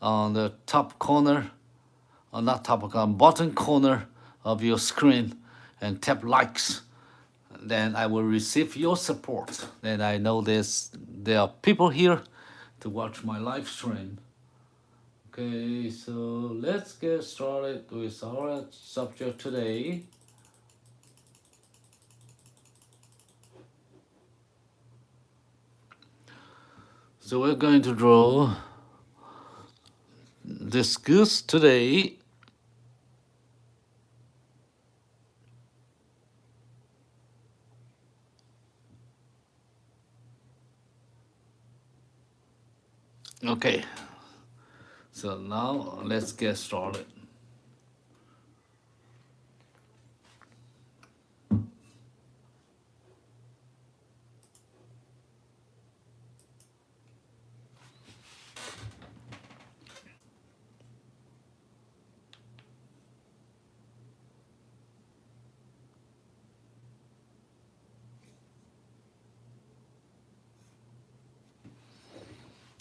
on the top corner, or not top corner, bottom corner of your screen and tap likes. Then I will receive your support. Then I know there are people here to watch my live stream. Okay, so let's get started with our subject today. So we're going to draw this goose today. Okay, so now let's get started.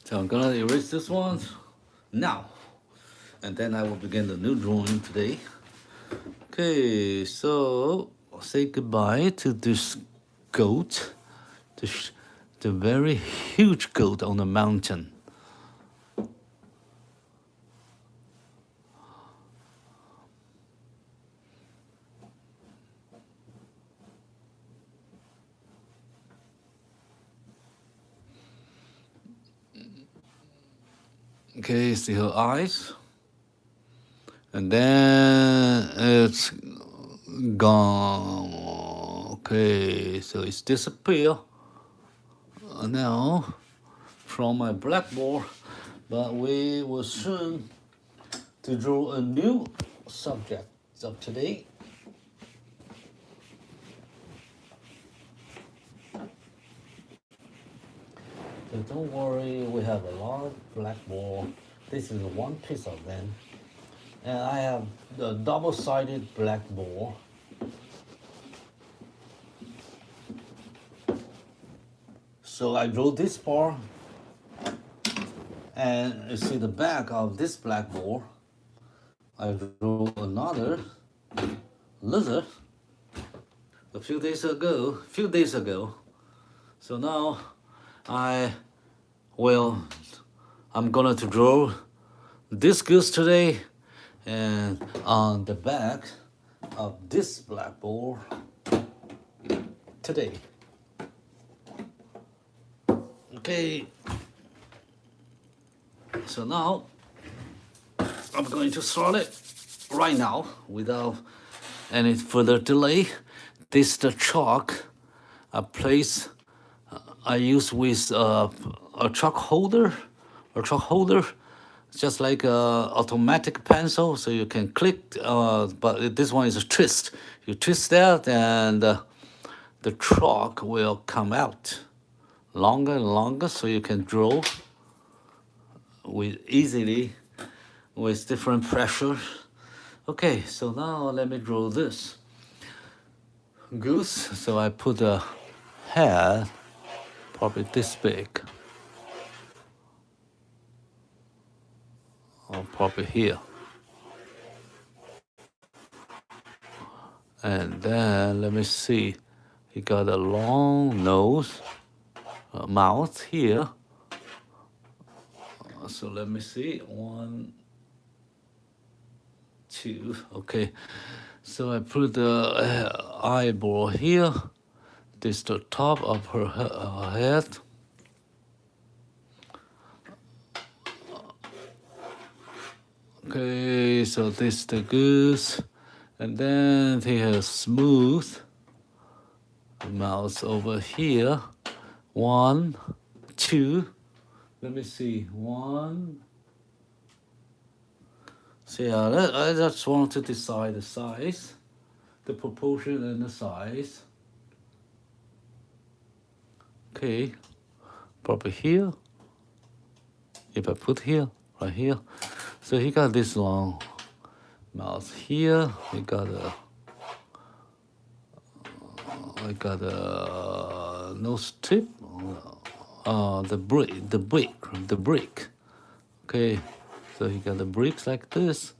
So I'm gonna erase this one now, and then I will begin the new drawing today. Okay, so say goodbye to this goat, the very huge goat on the mountain. Okay, see her eyes. And then it's gone. Okay, so it's disappeared now from my blackboard. But we will soon to draw a new subject of today. So don't worry, we have a lot of blackboard. This is one piece of them. And I have the double-sided blackboard. So I drew this part, and you see the back of this blackboard. I drew another lizard a few days ago. So now I'm gonna to draw this goose today, and on the back of this blackboard today. Okay, so now I'm going to start it right now without any further delay. This is the chalk I use with a chalk holder, just like a automatic pencil, so you can click, but this one is a twist. You twist that and the chalk will come out longer and longer, so you can draw easily with different pressure. Okay, so now let me draw this goose. So I put a head probably this big, or probably here. And then let me see, he got a long nose, mouth here. So let me see, 1, 2, okay. So I put the eyeball here. This is the top of her head. Okay, so this is the goose. And then he has smooth mouth over here. 1, 2. Let me see. 1. See, I just want to decide the size, the proportion and the size. Okay, probably here. If I put here, right here. So he got this long mouth here. I got a nose tip. The brick. Okay, So he got the bricks like this.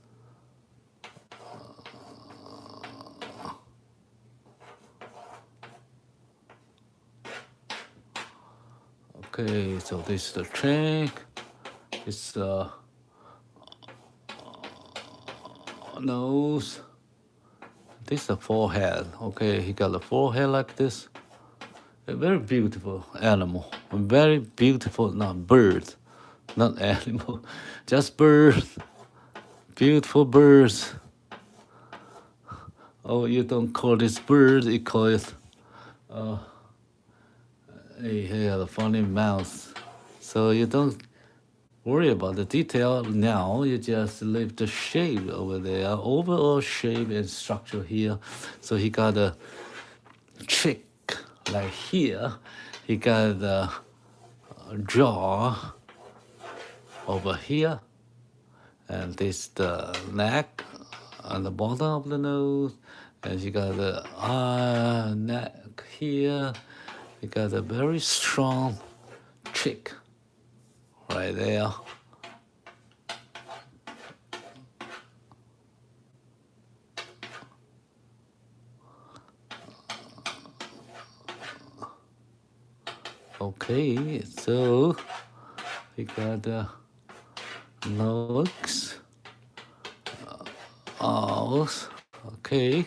Okay, so this is the cheek. It's the nose. This is the forehead. Okay, he got the forehead like this. A very beautiful animal. A very beautiful, not bird, not animal, just bird. Beautiful birds. Oh, you don't call this bird, you call it. He had a funny mouth. So you don't worry about the detail now, you just leave the shape over there, overall shape and structure here. So he got a cheek like here, he got the jaw over here, and this the neck on the bottom of the nose, and he got the neck here, he got a very strong cheek right there. Okay, so we got the nose, eyes, okay.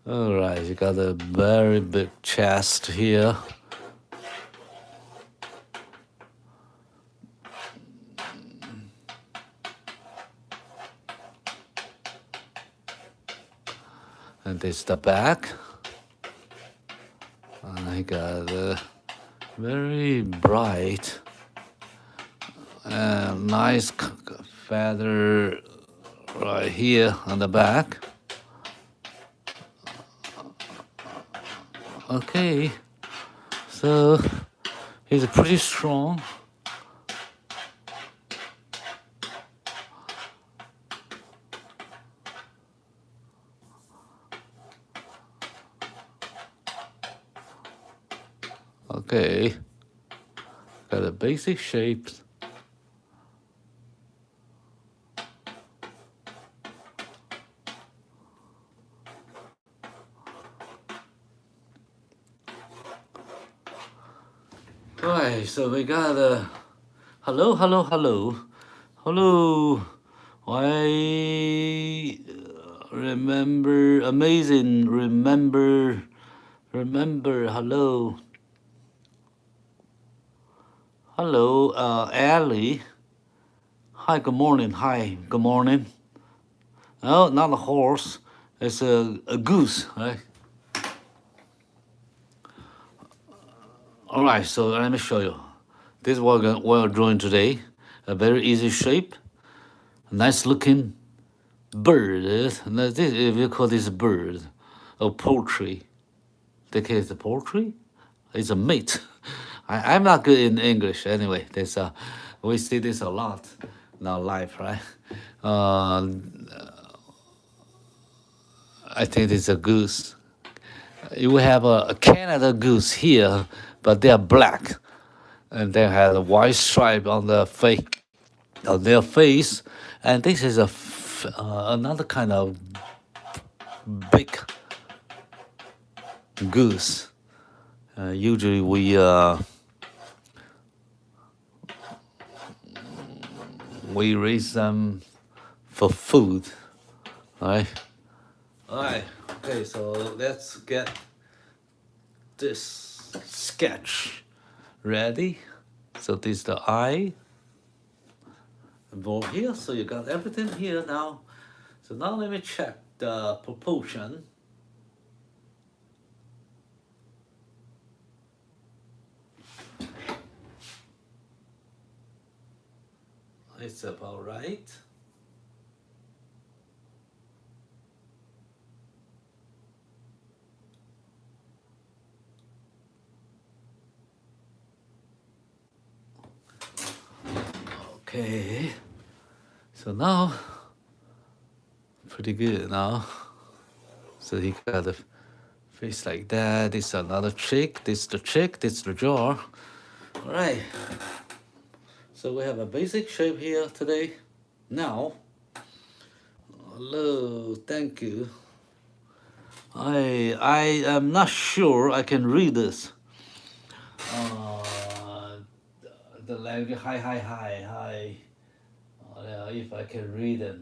All right, you got a very big chest here. And this is the back. And I got a very bright and nice feather right here on the back. Okay, so he's pretty strong. Okay, got a basic shape. Right, so we got a hello. I remember amazing. Remember. Hello. Hello, Ellie. Hi, good morning. Oh, not a horse. It's a goose, right? All right, so let me show you. This is what we're drawing today. A very easy shape. A nice looking bird. Now this, if you call this a bird, a poultry. They call it a poultry? It's a mate. I'm not good in English anyway. There's we see this a lot in our life, right? I think it's a goose. You have a Canada goose here, but they are black, and they have a white stripe on the face, on their face, and this is another kind of big goose. Usually we raise them for food, all right? All right, okay, so let's get this sketch ready. So this is the eye involved here. So you got everything here now. So now let me check the proportion. It's about right. Okay, so now, pretty good now. So he got a Face like that. This is another trick. This is the trick. This is the jar. All right. So we have a basic shape here today. Now, hello, thank you. I am not sure I can read this. The language, hi. If I can read it.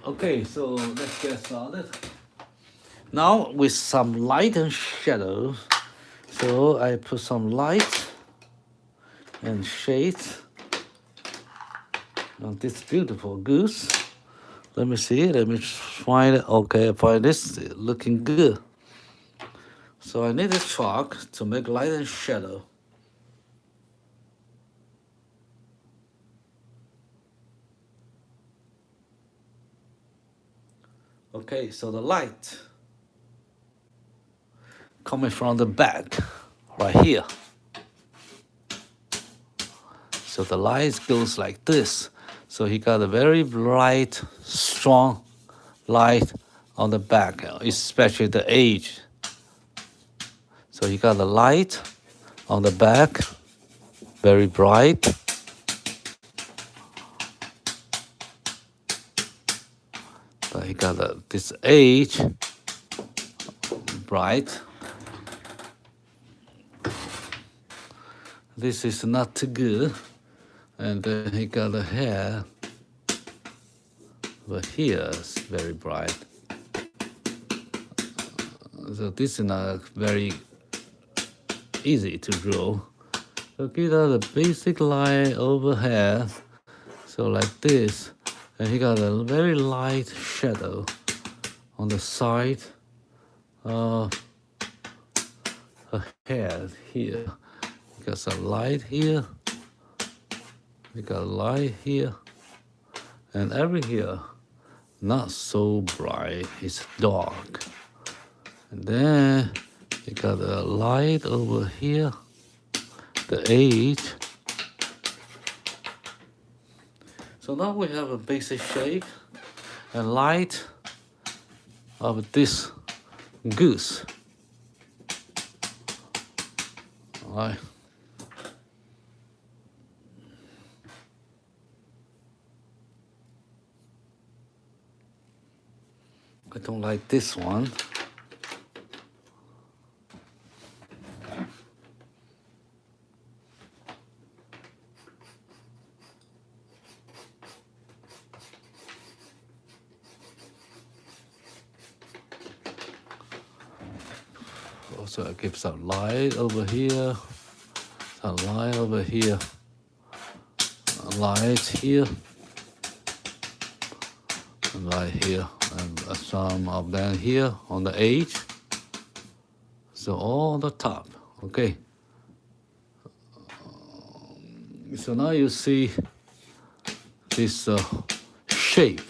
Okay, so let's get started. Now with some light and shadow. So I put some light and shades on this beautiful goose. Let me see, let me find it. Okay, I find this looking good. So I need a chalk to make light and shadow. Okay, so the light coming from the back, right here. So the light goes like this. So he got a very bright, strong light on the back, especially the edge. So he got the light on the back, very bright. So he got this edge, bright. This is not too good. And then he got a hair, but here is very bright. So this is not very easy to draw. So get out a basic line over here, so like this. And he got a very light shadow on the side of her hair here. He got some light here. We got a light here, and every here, not so bright, it's dark. And then you got a light over here, the edge. So now we have a basic shape and light of this goose. All right. I don't like this one. Also, I give some light over here, some light over here, light here, and light here, and some of them here on the edge. So all on the top, okay. So now you see this shape,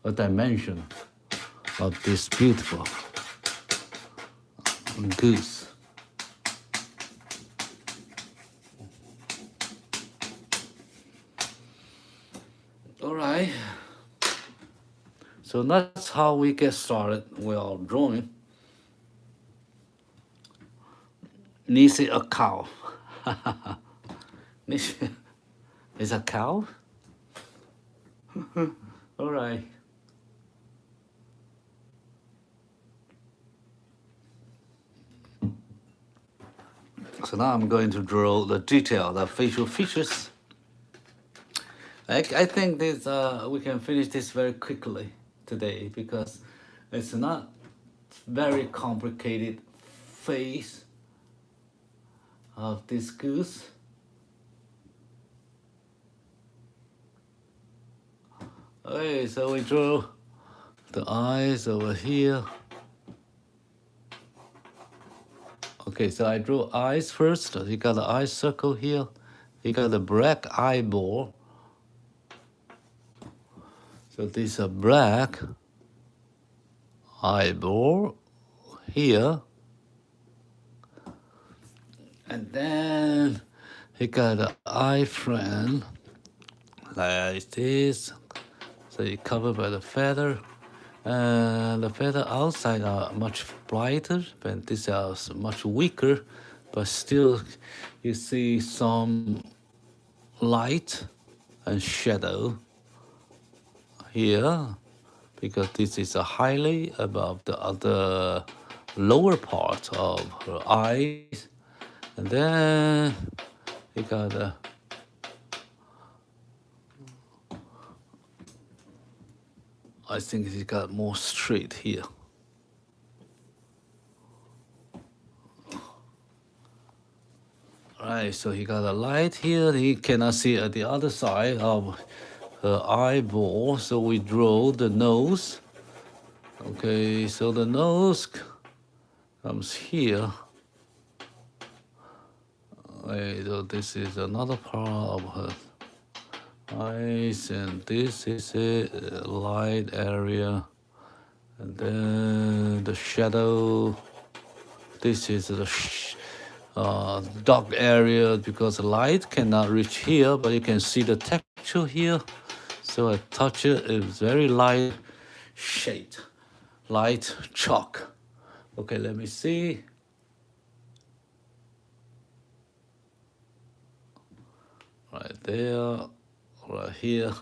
a dimension of this beautiful goose. All right. So that's how we get started with our drawing. Nisi a cow. Nisi is a cow? All right. So now I'm going to draw the detail, the facial features. I think this we can finish this very quickly today because it's not very complicated face of this goose. Okay, so we draw the eyes over here. Okay, so I drew eyes first. You got the eye circle here. You got the black eyeball. So this is a black eyeball here. And then he got an eye frame like this. So it's covered by the feather. The feather outside are much brighter, but these are much weaker. But still, you see some light and shadow here, because this is a highly above the other lower part of her eyes. And then you got a I think he got more straight here. Alright, so he got a light here. He cannot see at the other side of her eyeball, so we draw the nose. Okay, so the nose comes here. Okay, so this is another part of her eyes, and this is a light area, and then the shadow. This is the dark area, because the light cannot reach here, but you can see the texture here. So I touch it, it's very light shade, light chalk. Okay, let me see. Right there, right here.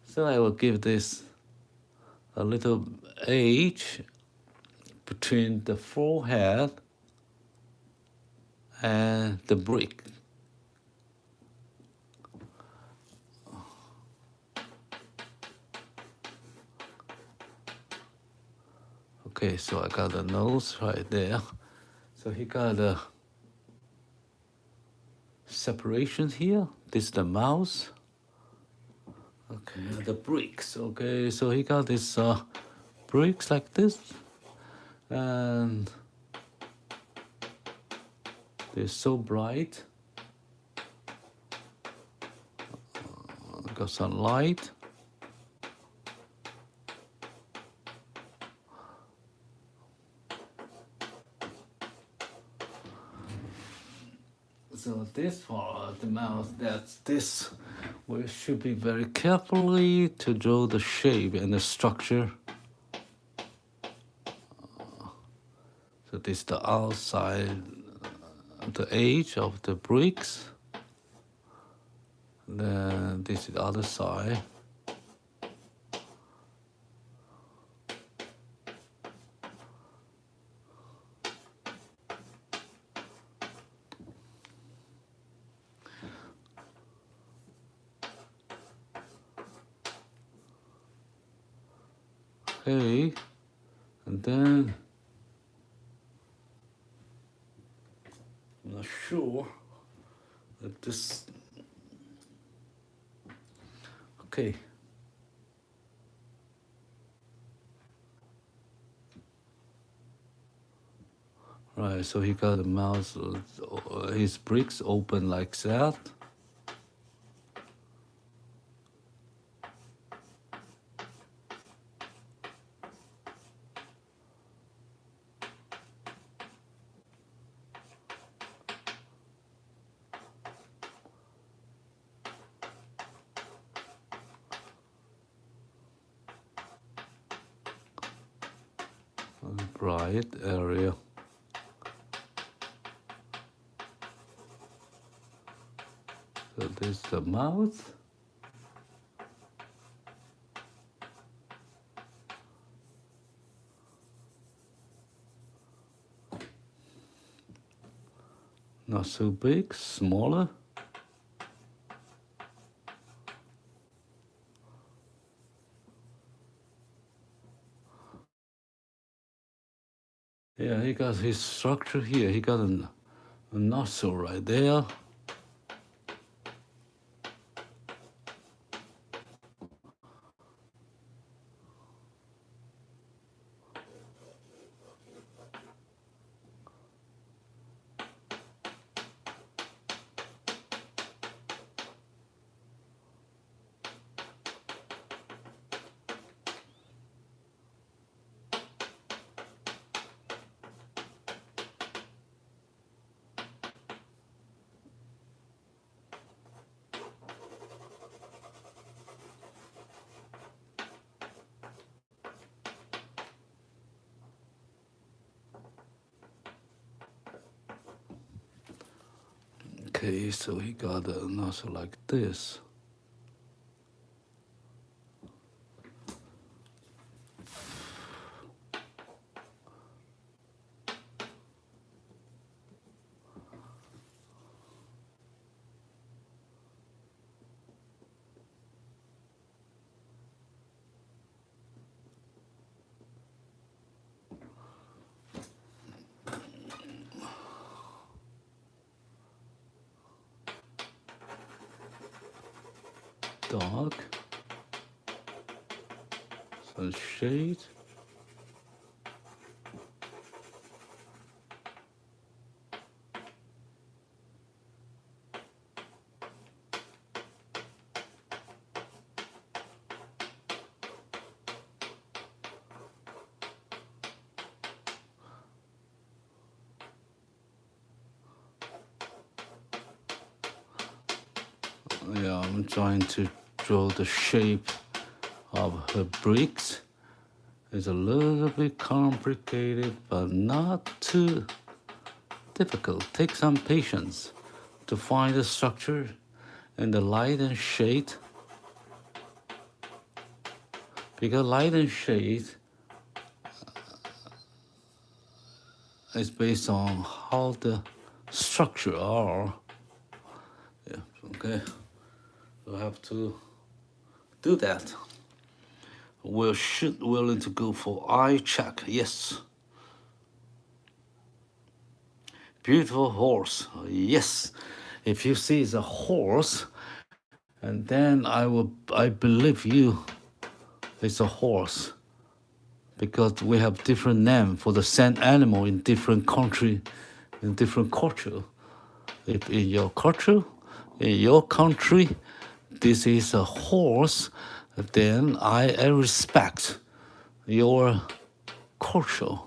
So I will give this a little edge between the forehead and the brick. Okay, so I got the nose right there. So he got a separation here. This is the mouth. Okay, the bricks. Okay, so he got this bricks like this, and they're so bright. Got some light. So this part of the mouth, that's this. We should be very carefully to draw the shape and the structure. So this is the outside, the edge of the bricks. Then this is the other side. Okay, and then I'm not sure that this. Okay. Right, so he got the mouth, his bricks open like that. Bright area. So this is the mouth. Not so big, smaller. Yeah, he got his structure here. He got a nostril right there. Okay, so he got another like this. Dark, some shade. Yeah, I'm trying to draw the shape of her bricks. It's a little bit complicated, but not too difficult. Take some patience to find the structure and the light and shade. Because light and shade is based on how the structure are. Yeah, okay. We'll have to do that. We're willing to go for eye check. Yes. Beautiful horse. Yes. If you see the horse, and then I believe you it's a horse, because we have different name for the same animal in different country, in different culture. If in your culture, in your country, this is a horse, then I respect your culture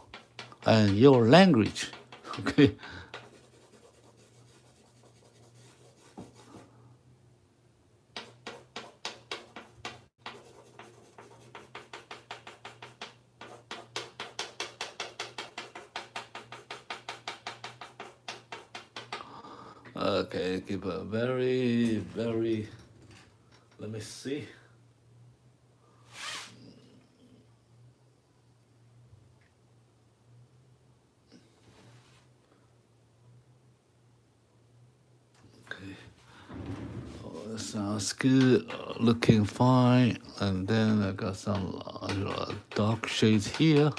and your language. Okay. Okay, keep a very, very, let me see. Okay. Oh, that sounds good. Looking fine. And then I got some dark shades here.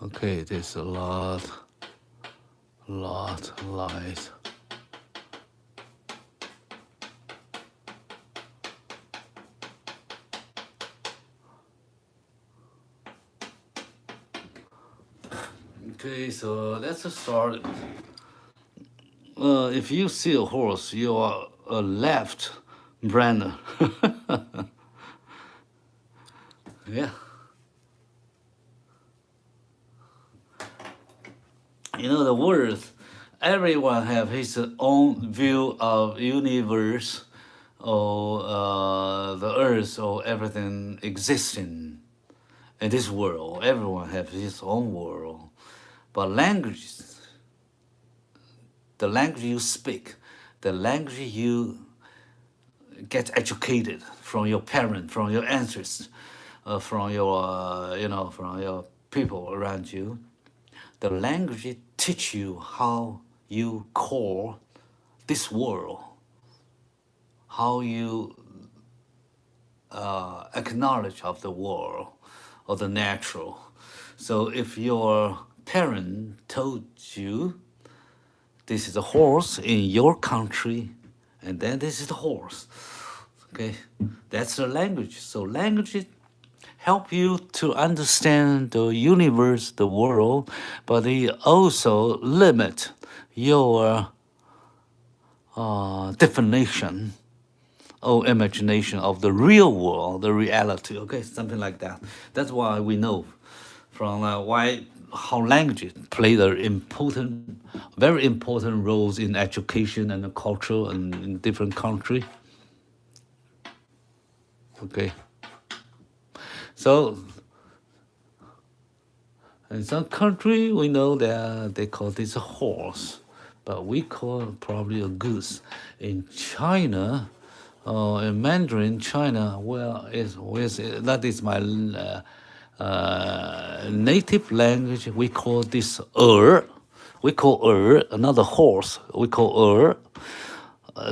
Okay, there's a lot light. Okay, so let's start. If you see a horse, you are a left-brainer. Yeah. You know, the words, everyone have his own view of universe or the earth or everything existing in this world. Everyone have his own world. But languages, the language you speak, the language you get educated from your parents, from your ancestors, from your, from your people around you, the language teach you how you call this world, how you acknowledge of the world or the natural. So if your parent told you This is a horse in your country, and then this is the horse. Okay, that's the language. So language help you to understand the universe, the world, but they also limit your definition or imagination of the real world, the reality. Okay, something like that. That's why we know from how language play the very important roles in education and culture in different country. Okay. So in some country we know that they call this a horse, but we call it probably a goose. In China, in Mandarin, China, that is my native language. We call this We call another horse. We call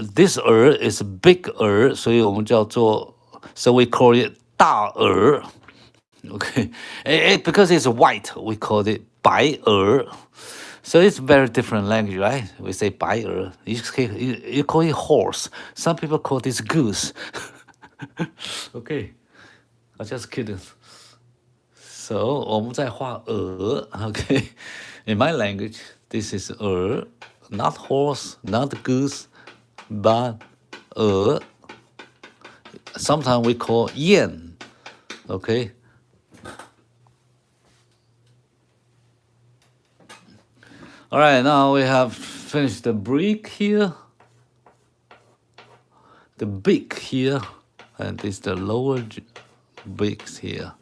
this is a big 所以我们叫做 so we call it 大 Okay, because it's white, we call it 白 So it's very different language, right? We say 白 you call it horse. Some people call this goose. Okay, I'm just kidding. So 我们在画 okay? In my language, this is not horse, not goose, but sometimes we call yen, okay? All right, now we have finished the beak here, the beak here, and this is the lower beaks here.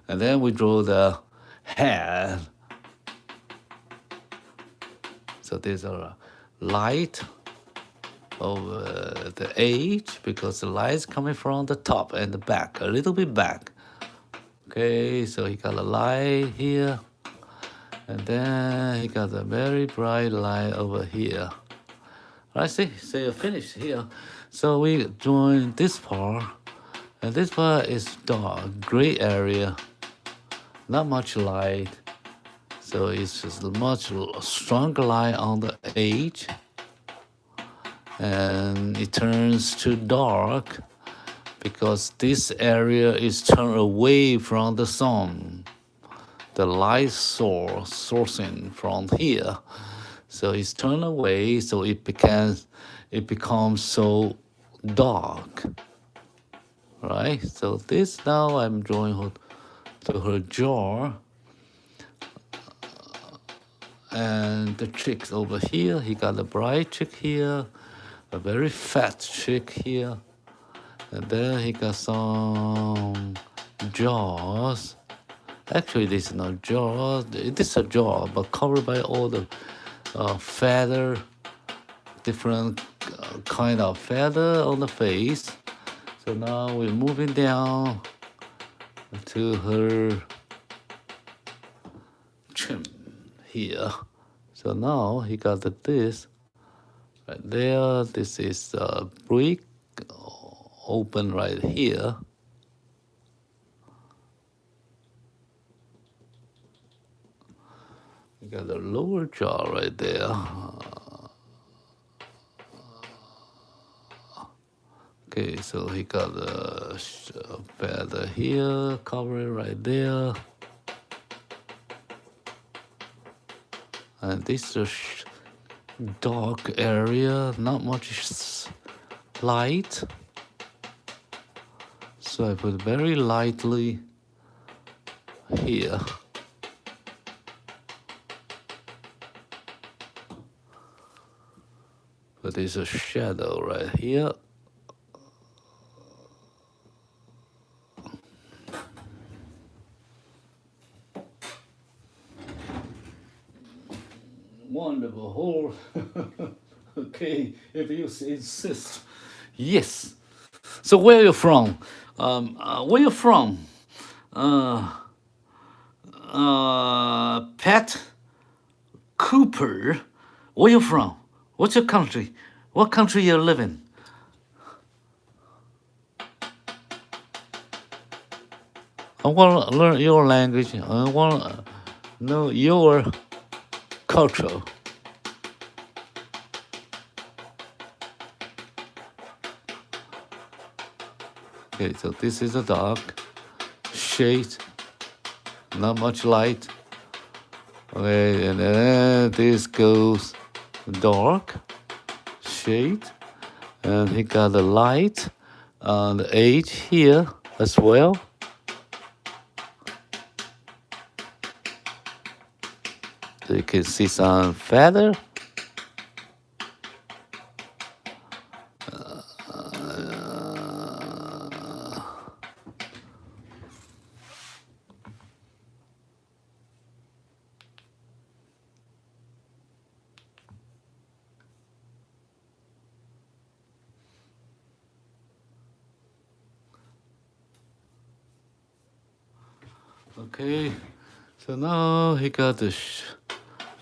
And then we draw the head. So these are light over the edge because the light is coming from the top and the back, a little bit back. Okay, so he got a light here, and then he got a very bright light over here. I see, so you're finished here. So we join this part, and this part is dark, gray area, not much light. So it's just a much stronger light on the edge, and it turns to dark because this area is turned away from the sun. The light sourcing from here, so it's turned away, so it becomes so dark, right? So this now I'm drawing her to her jaw, and the cheeks over here. He got a bright cheek here, a very fat cheek here, and then he got some jaws. Actually, this is not jaw. This is a jaw, but covered by all the feather, different kind of feather on the face. So now we're moving down to her chin here. So now he got this right there. This is a brick open right here. You got the lower jaw right there. Okay, so he got a feather here, covering right there. And this is a dark area, not much light. So I put very lightly here. But there's a shadow right here. Wonderful horse. Okay, if you insist. Yes. So where are you from? Where you from? Pat Cooper. Where you from? What's your country? What country you live in? I want to learn your language. I want know your culture. Okay, so this is a dark shade, not much light. Okay, and then this goes dark shade, and he got the light on the edge here as well. So you can see some feather. Okay, so now he got the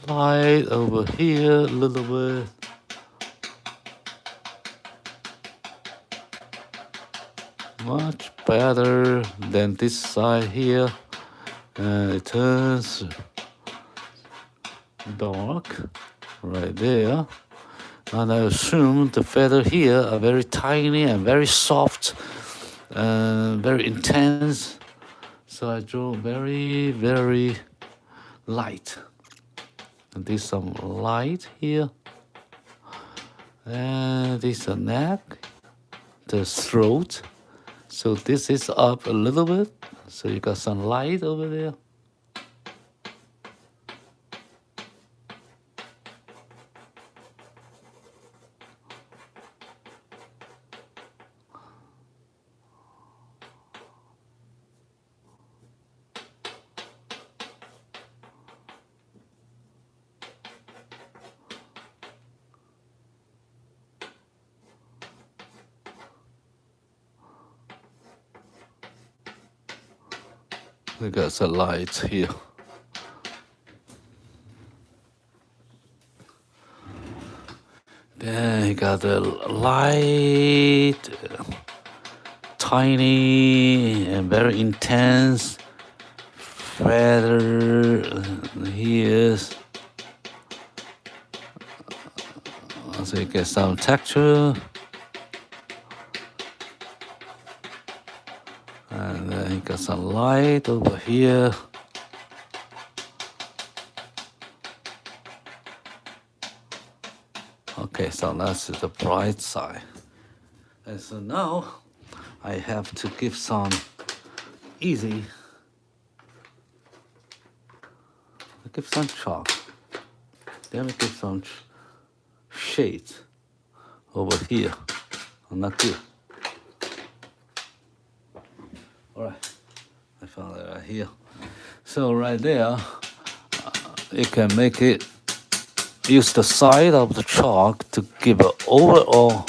light over here a little bit. Much better than this side here. And it turns dark right there. And I assume the feather here are very tiny and very soft and very intense. So I draw very, very light. And there's some light here. And this a neck, the throat. So this is up a little bit. So you got some light over there. We got some light here. Then you got the light, tiny and very intense feather here. So you get some texture. And then you got some light over here. Okay, so that's the bright side. And so now I have to give some easy, give some chalk. Then we give some shades over here. Not good. Alright, I found it right here. So right there, you can make it, use the side of the chalk to give an overall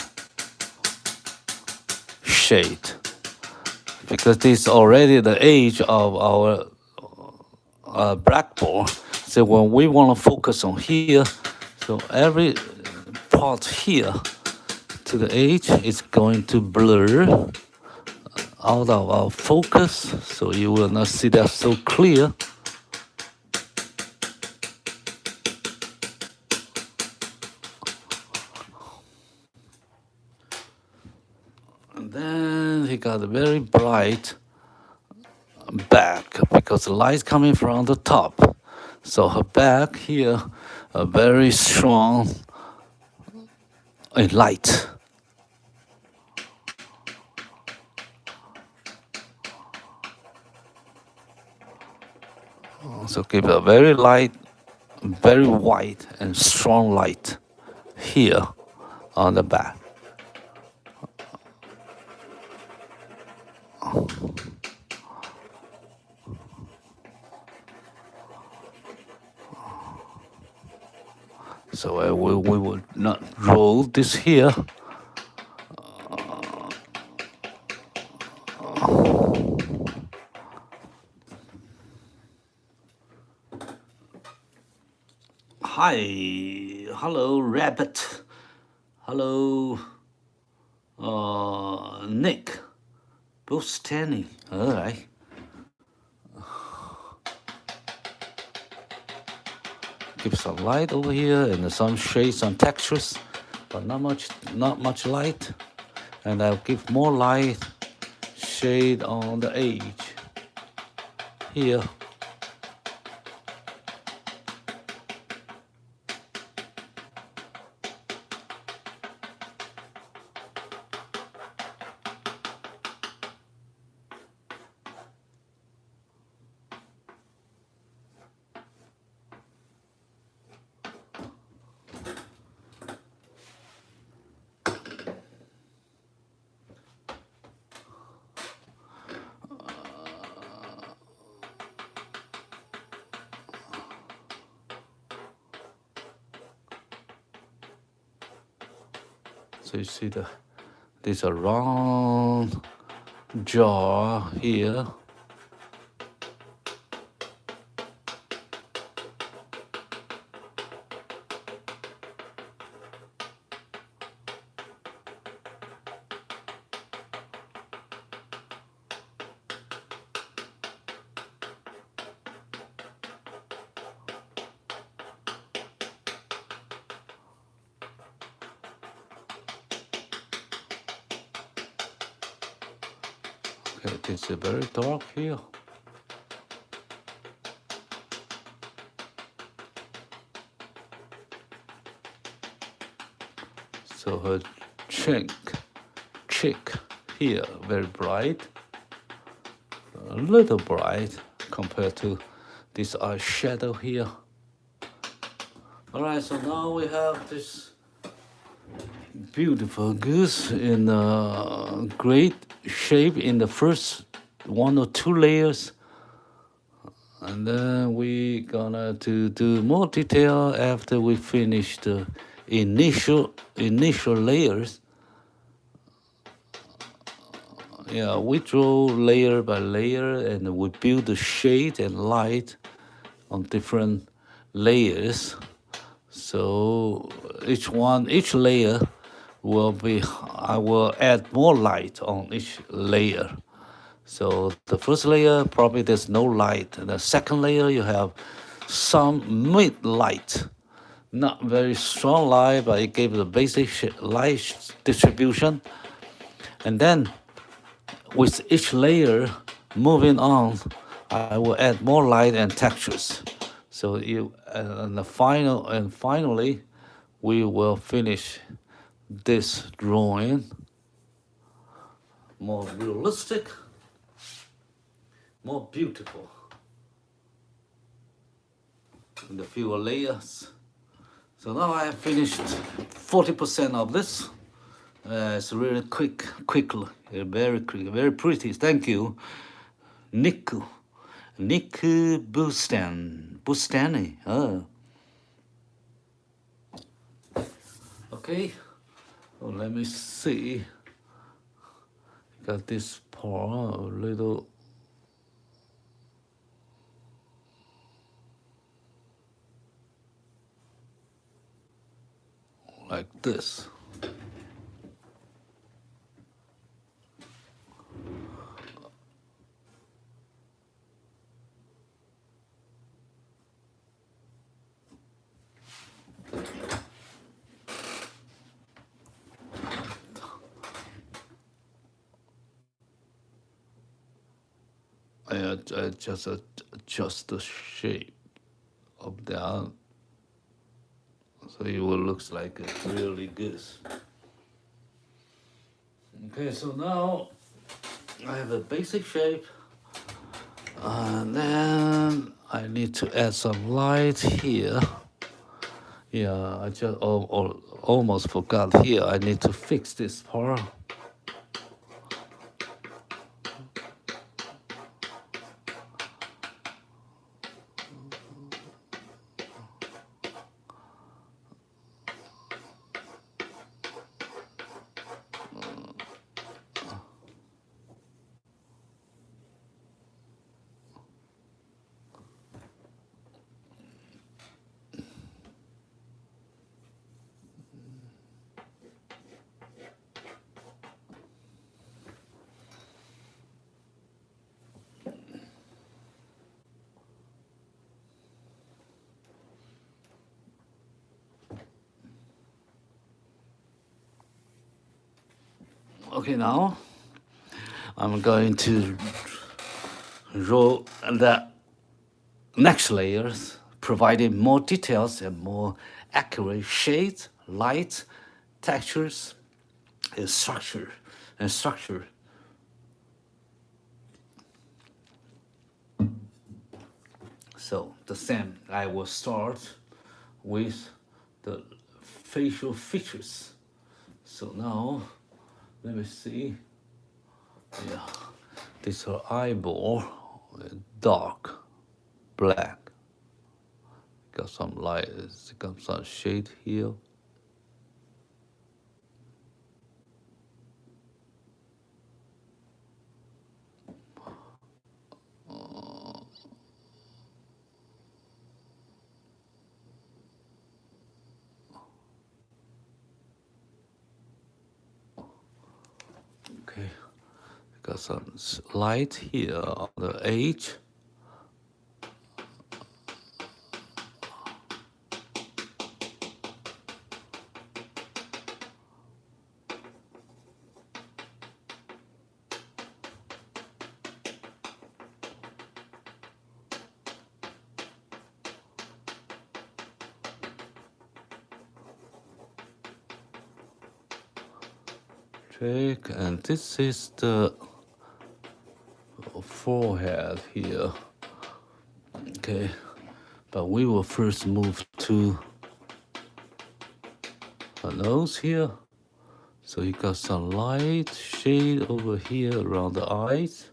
shade. Because this is already the age of our blackboard. So when we want to focus on here, so every part here to the edge is going to blur out of our focus, so you will not see that so clear. And then he got a very bright back because the light's coming from the top. So her back here, a very strong light. So give a very light, very white and strong light here on the back. So we will not roll this here. Hi, hello, Rabbit. Hello, Nick. Both standing. All right. give some light over here and some shades, some textures, but not much light. And I'll give more light shade on the edge here. So you see there's a round jar here. Okay, it's very dark here. So her cheek here very bright, a little bright compared to this eyeshadow here. All right, so now we have this beautiful goose in a great shape in the first 1 or 2 layers, and then we gonna do more detail after we finish the initial layers. Yeah, we draw layer by layer and we build the shade and light on different layers. So each layer I will add more light on each layer. So the first layer, probably there's no light. And the second layer, you have some mid light. Not very strong light, but it gave the basic light distribution. And then with each layer moving on, I will add more light and textures. So finally, we will finish this drawing more realistic, more beautiful in the fewer layers. So now I have finished 40% of this. It's really quickly, very quick, very pretty. Thank you, Nick Bustani. Okay, well, let me see. Got this part a little. Like this. I just adjust the shape of that, so it will look like it's really good. Okay, so now I have a basic shape, and then I need to add some light here. Yeah, I just almost forgot here. I need to fix this part. Okay, now I'm going to draw the next layers, providing more details and more accurate shades, lights, textures, and structure. So the same, I will start with the facial features. So now, let me see. Yeah, this is eyeball, dark, black. Got some light, got some shade here. Okay, got some light here on the edge. And this is the forehead here. Okay, but we will first move to the nose here. So you got some light shade over here around the eyes.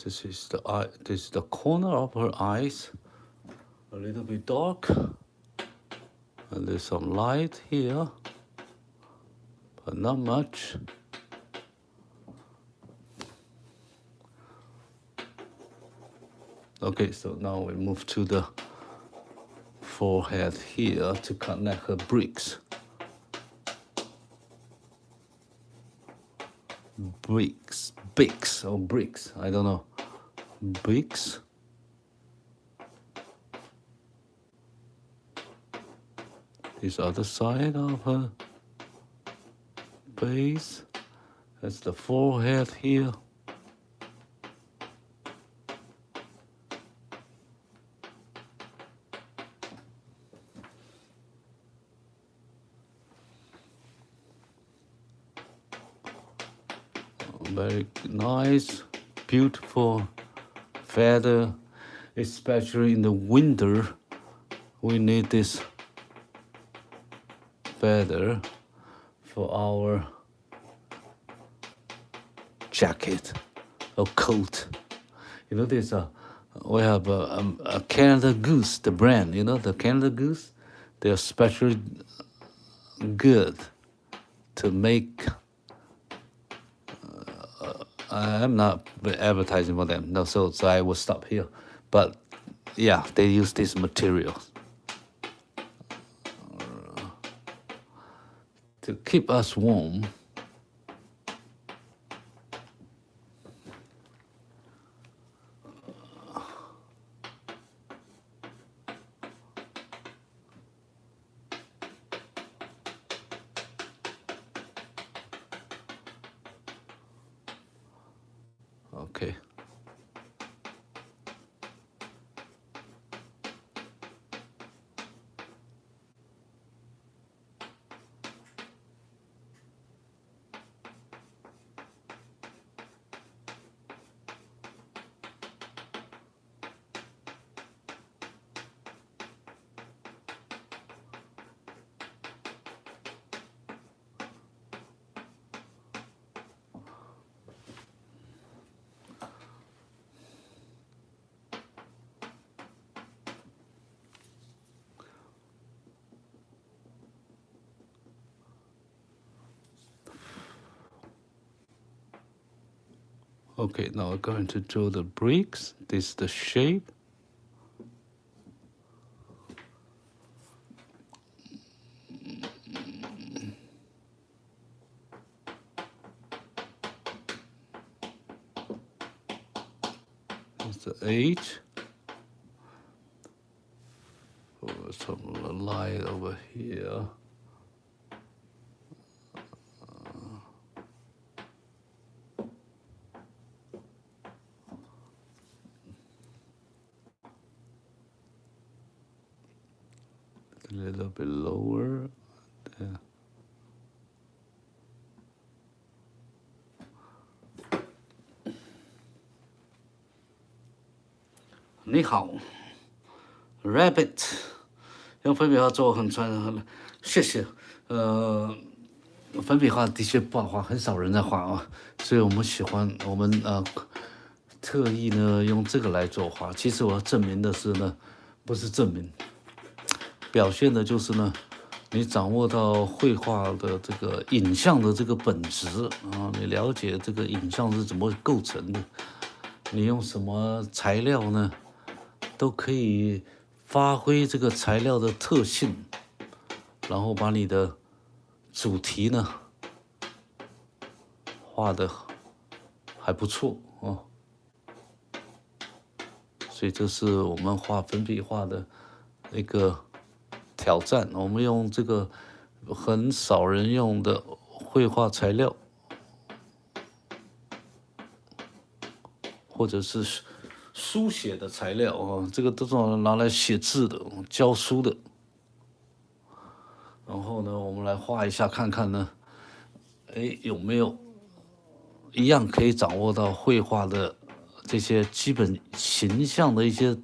This is the eye. This is the corner of her eyes, a little bit dark, and there's some light here, but not much. Okay, so now we move to the forehead here to connect her bricks. Bricks, I don't know. Bricks. This other side of her face. That's the forehead here. Very nice, beautiful feather, especially in the winter. We need this feather for our jacket or coat. You know, there's we have a Canada Goose, the brand. You know, the Canada Goose. They're especially good to make. I'm not advertising for them, no. So I will stop here. But yeah, they use these materials to keep us warm. Okay. Okay, now we're going to draw the bricks. This is the shape. It's the H. Some light over here. A little bit lower. There. 你好 ，Rabbit， 用粉笔画做很传，谢谢。粉笔画的确不好画，很少人在画啊，所以我们喜欢我们特意呢用这个来作画。其实我要证明的是呢，不是证明，表现的就是呢，你掌握到绘画的这个影像的这个本质啊，你了解这个影像是怎么构成的，你用什么材料呢？都可以发挥这个材料的特性，然后把你的主题呢画的还不错哦。所以这是我们画粉笔画的一个挑战。我们用这个很少人用的绘画材料，或者是书写的材料啊，这个都是拿来写字的、教书的。然后呢，我们来画一下看看呢，有没有一样可以掌握到绘画的这些基本形象的一些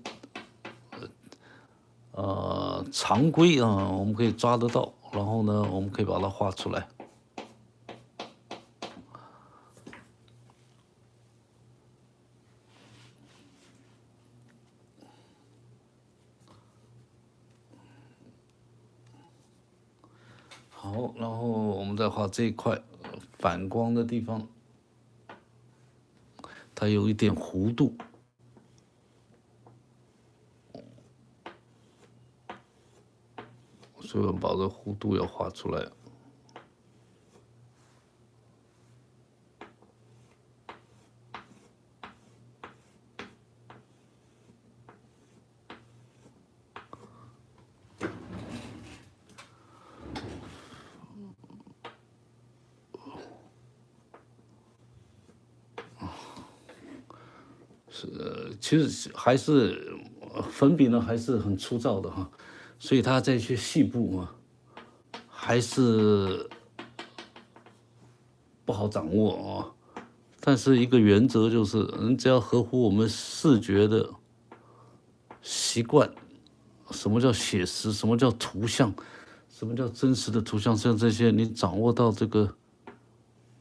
常规啊，我们可以抓得到。然后呢，我们可以把它画出来。好，然后我们再画这一块反光的地方，它有一点弧度，所以我们把这弧度要画出来。其实还是粉笔呢，还是很粗糙的哈，所以它这些细部啊，还是不好掌握啊。但是一个原则就是，你只要合乎我们视觉的习惯，什么叫写实，什么叫图像，什么叫真实的图像，像这些你掌握到这个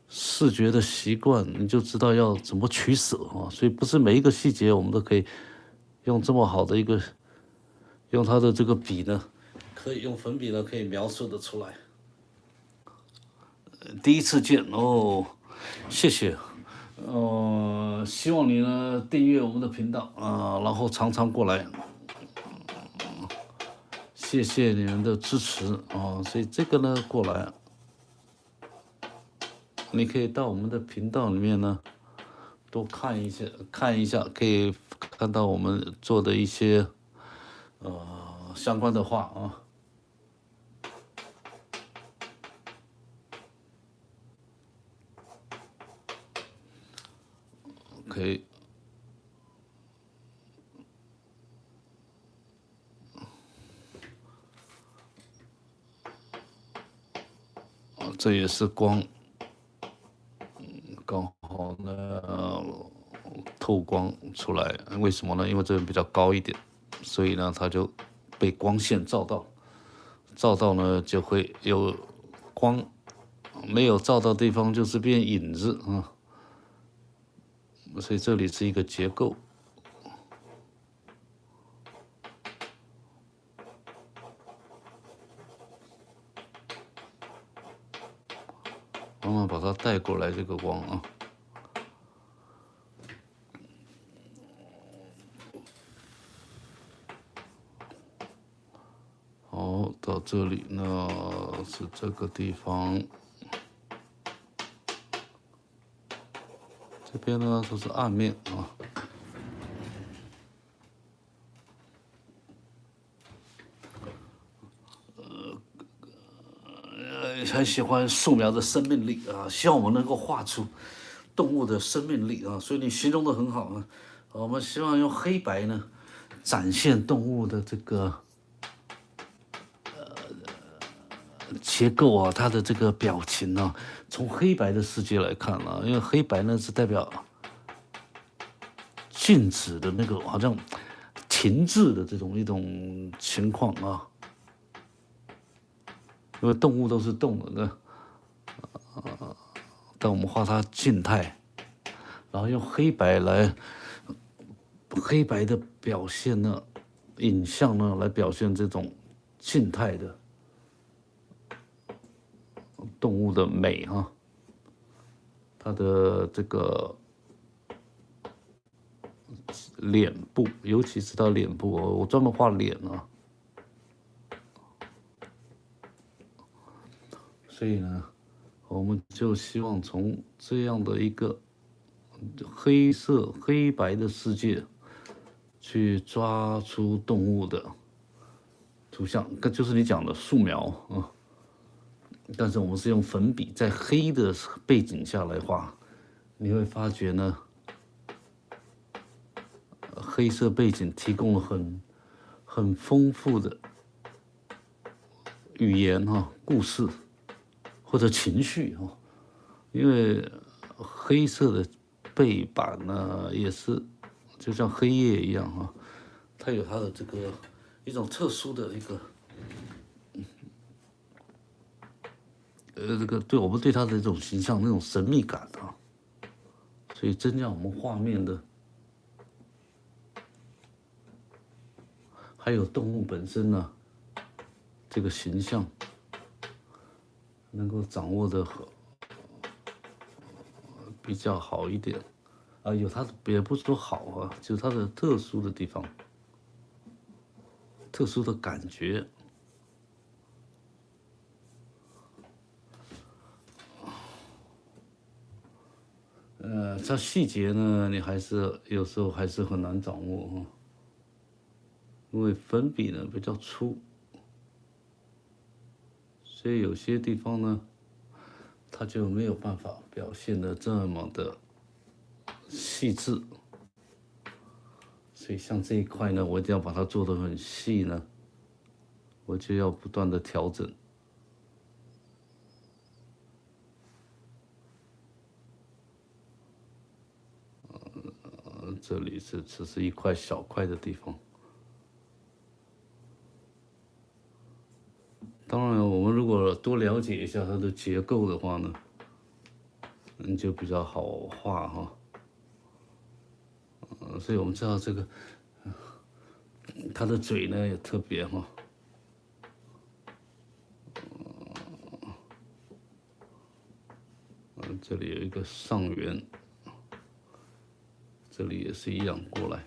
视觉的习惯，你就知道要怎么取舍啊。所以不是每一个细节我们都可以用这么好的一个，用它的这个笔呢，可以用粉笔呢可以描述得出来。第一次见哦，谢谢。希望你呢订阅我们的频道啊，然后常常过来。谢谢你们的支持啊，所以这个呢过来。你可以到我们的频道里面呢，多看一下，可以看到我们做的一些相关的画啊。OK， 这也是光。刚好呢透光出来，为什么呢？因为这边比较高一点，所以呢它就被光线照到呢就会有光，没有照到地方就是变影子啊。所以这里是一个结构。慢慢把它带过来，这个光啊。到这里呢是这个地方，这边呢都是暗面啊。很喜欢素描的生命力啊，希望我们能够画出动物的生命力啊，所以你形容的很好啊。我们希望用黑白呢，展现动物的这个结构啊，它的这个表情啊，从黑白的世界来看啊，因为黑白呢是代表静止的那个，好像停滞的一种情况啊。因为动物都是动的呢，但我们画它静态，然后用黑白的表现呢，影像呢来表现这种静态的动物的美哈，它的这个脸部，尤其是它脸部，我专门画脸啊。所以呢，我们就希望从这样的一个黑白的世界，去抓出动物的图像，就是你讲的素描啊。但是我们是用粉笔在黑的背景下来画，你会发觉呢，黑色背景提供了很丰富的语言哈，故事。或者情绪哈，因为黑色的背板呢，也是就像黑夜一样哈，它有它的这个一种特殊的一个，这个对我们对它的这种形象那种神秘感啊，所以增加我们画面的，还有动物本身呢，这个形象。能够掌握的比较好一点，啊，有它的也不是说好啊，就是它的特殊的地方，特殊的感觉。它细节呢，你还是有时候还是很难掌握哈，因为粉笔呢比较粗。所以有些地方呢，它就没有办法表现的这么的细致。所以像这一块呢，我一定要把它做得很细呢，我就要不断的调整。这里只是一块小块的地方。当然，我们如果多了解一下它的结构的话呢，就比较好画哈。所以我们知道这个，它的嘴呢也特别哈。这里有一个上缘，这里也是一样过来。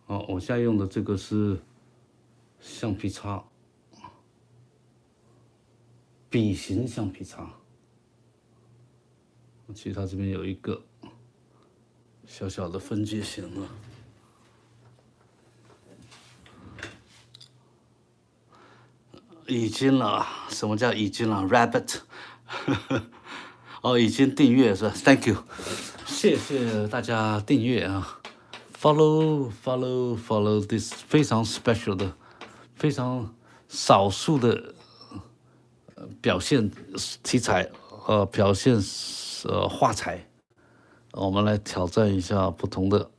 好，我现在用的这个是橡皮擦，笔形橡皮擦。其实它这边有一个小小的分界线啊。已经了，什么叫已经了 ？Rabbit， 哦，已经订阅是吧 ？Thank you， 谢谢大家订阅啊。Follow this 非常 special 的、非常少数的表现题材，表现画材，我们来挑战一下不同的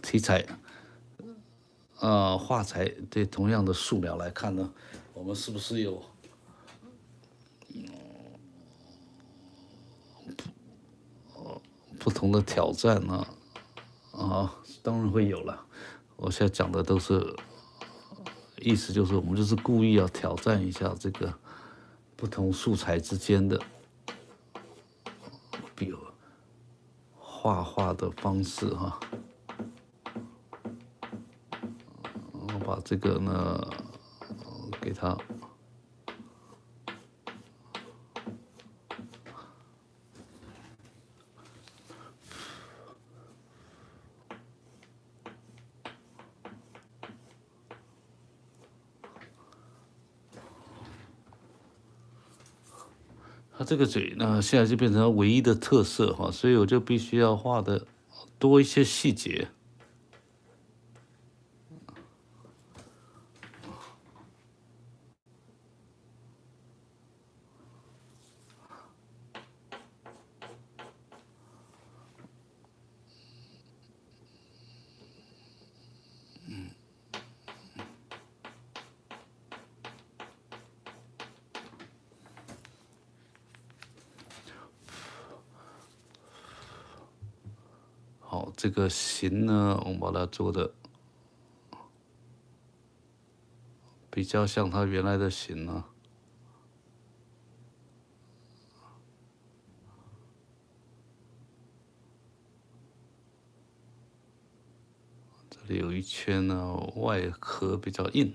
题材。画材对同样的素描来看呢，我们是不是有不同的挑战当然会有了。我现在讲的都是意思就是我们就是故意要挑战一下这个不同素材之间的，比如画画的方式我把这个呢给它它这个嘴呢，现在就变成它唯一的特色所以我就必须要画的多一些细节。好，这个形呢，我们把它做的比较像它原来的形这里有一圈呢，外壳比较硬。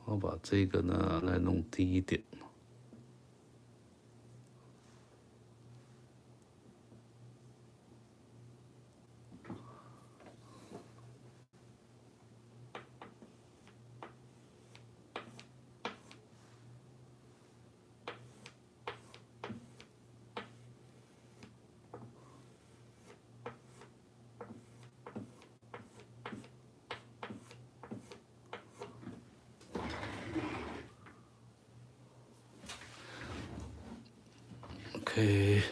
我把这个呢来弄低一点。OK，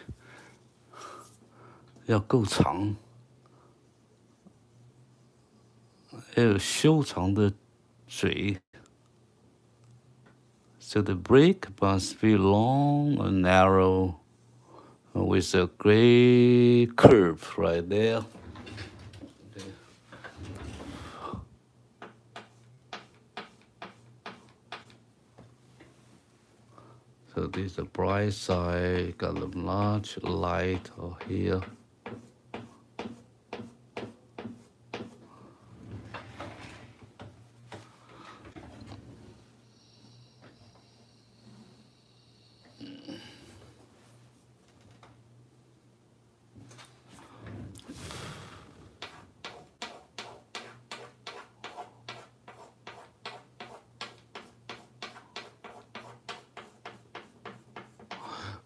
要够长，要有修长的嘴。So the break must be long and narrow, with a great curve right there. So this is the bright side, got a large light here.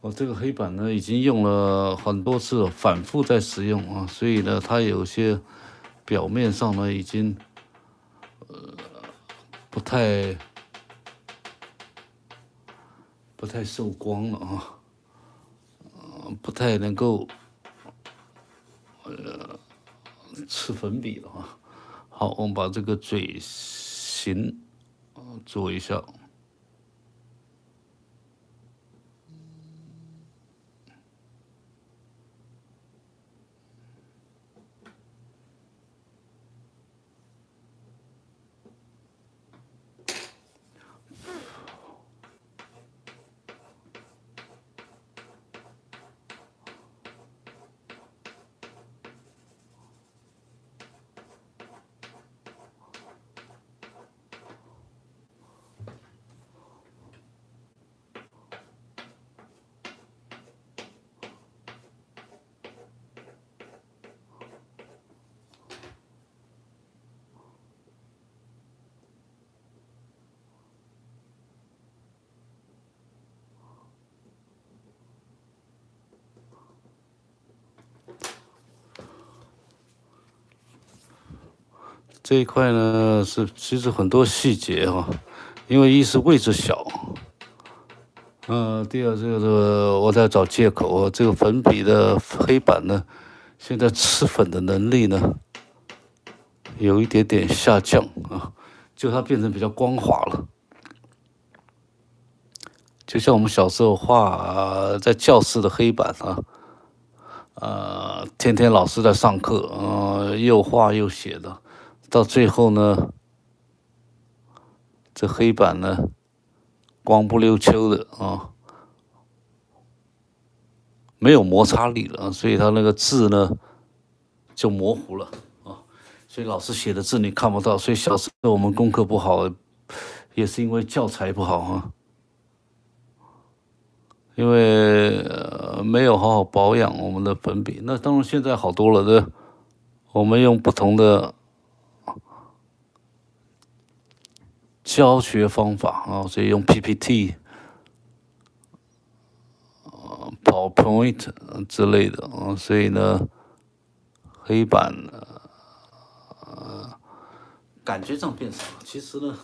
我这个黑板呢，已经用了很多次了，反复在使用所以呢，它有些表面上呢，已经不太受光了不太能够吃粉笔了好，我们把这个嘴型做一下。这一块呢是其实很多细节因为一是位置小第二我在找借口，这个粉笔的黑板呢，现在吃粉的能力呢有一点点下降啊，就它变成比较光滑了。就像我们小时候画在教室的黑板天天老师在上课，又画又写的，到最后呢，这黑板呢光不溜秋的没有摩擦力了，所以它那个字呢就模糊了所以老师写的字你看不到，所以小时候我们功课不好，也是因为教材不好因为没有好好保养我们的粉笔。那当然现在好多了的，我们用不同的教学方法所以用 PPT、PowerPoint 之类的所以呢，黑板感觉上变少了。其实呢，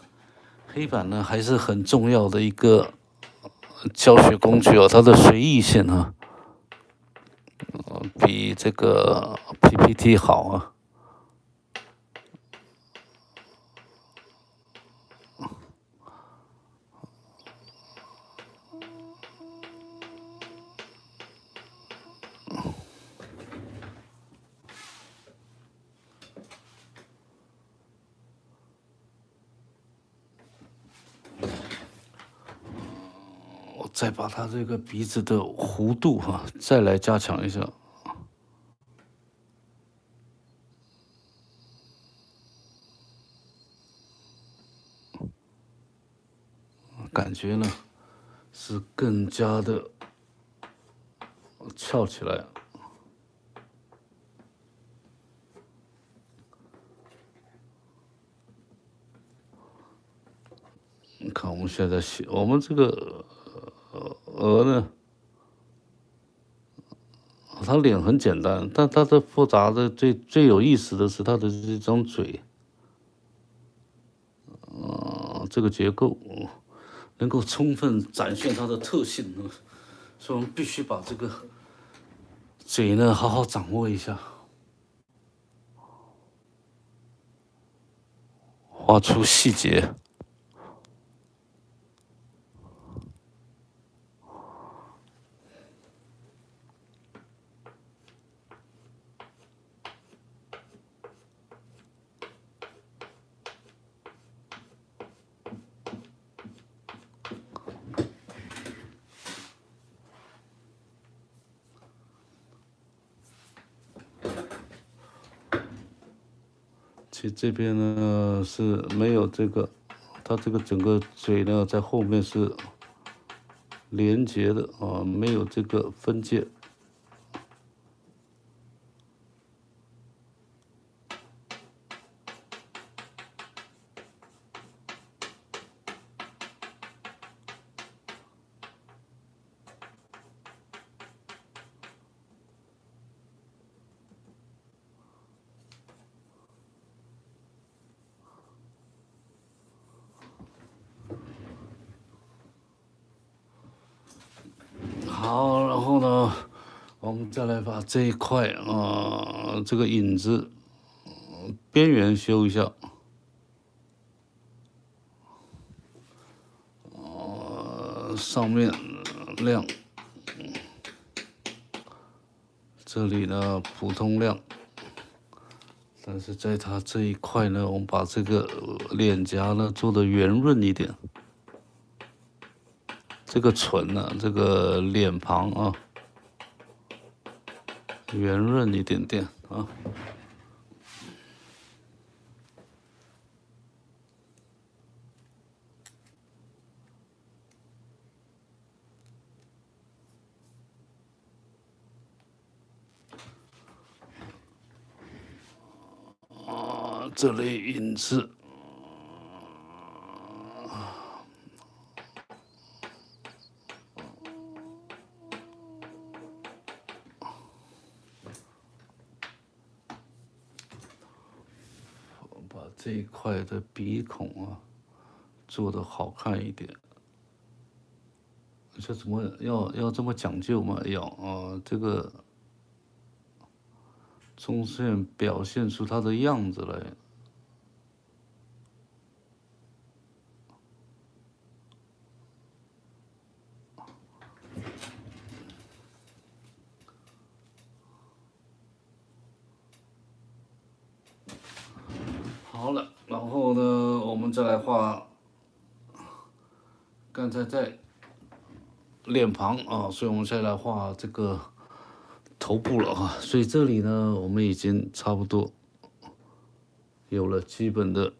黑板呢还是很重要的一个教学工具它的随意性比这个 PPT 好我再把它这个鼻子的弧度再来加强一下。感觉呢是更加的翘起来。你看我们现在写，我们这个鹅呢，它脸很简单，但它的复杂的最有意思的是它的这张嘴，这个结构能够充分展现它的特性所以我们必须把这个嘴呢好好掌握一下，画出细节。其实这边呢是没有这个，它这个整个嘴呢在后面是连接的没有这个分界。好，然后呢，我们再来把这一块这个影子边缘修一下，上面亮，这里呢普通亮，但是在它这一块呢，我们把这个脸颊呢做的圆润一点。这个唇呢，这个脸庞圆润一点点这类影子。把这一块的鼻孔做得好看一点，这怎么要这么讲究吗？这个中线表现出它的样子来。好了，然后呢，我们再来画。刚才在脸庞啊，所以我们再来画这个头部了哈。所以这里呢，我们已经差不多有了基本的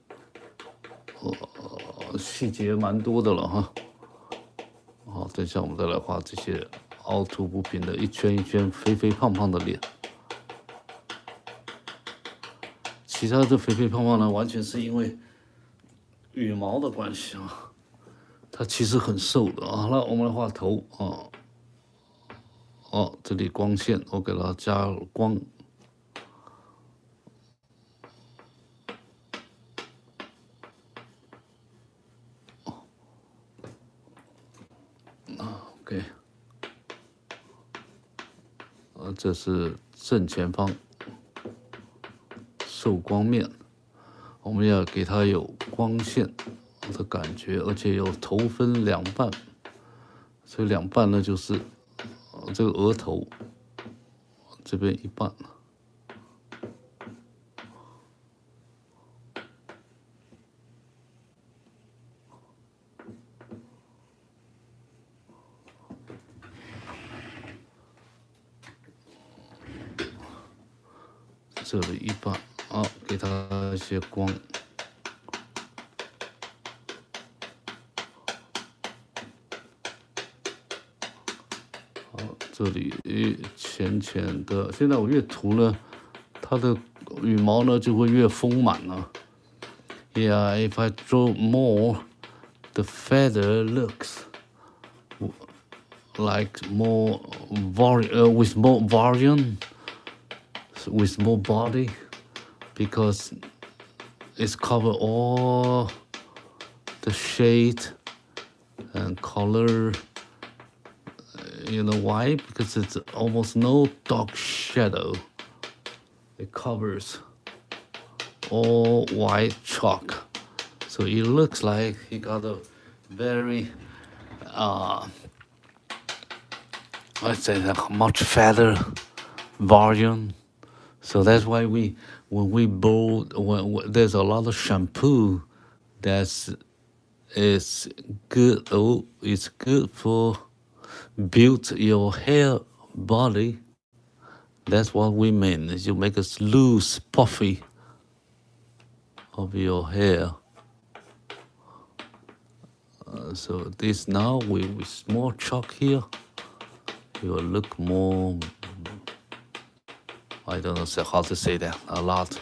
细节蛮多的了哈。好，等一下我们再来画这些凹凸不平的一圈一圈肥肥胖胖的脸。其他的肥肥胖胖呢，完全是因为羽毛的关系啊，它其实很瘦的啊。好了，我们来画头啊。这里光线我给它加了光。OK， 这是正前方受光面，我们要给它有光线的感觉，而且有头分两半，所以两半呢就是这个额头这边一半。这里一半，给它一些光。好，这里浅浅的。现在我越涂呢，它的羽毛呢就会越丰满了。Yeah, if I draw more, the feather looks like more with more variant. With more body, because it's cover all the shade and color. You know why? Because it's almost no dark shadow. It covers all white chalk, so it looks like he got a very let's say much feather variant. So that's why when there's a lot of shampoo is good. It's good for build your hair body. That's what we mean. You make it loose, puffy of your hair. So this now with more chalk here, you will look more. I don't know how to say that. A lot.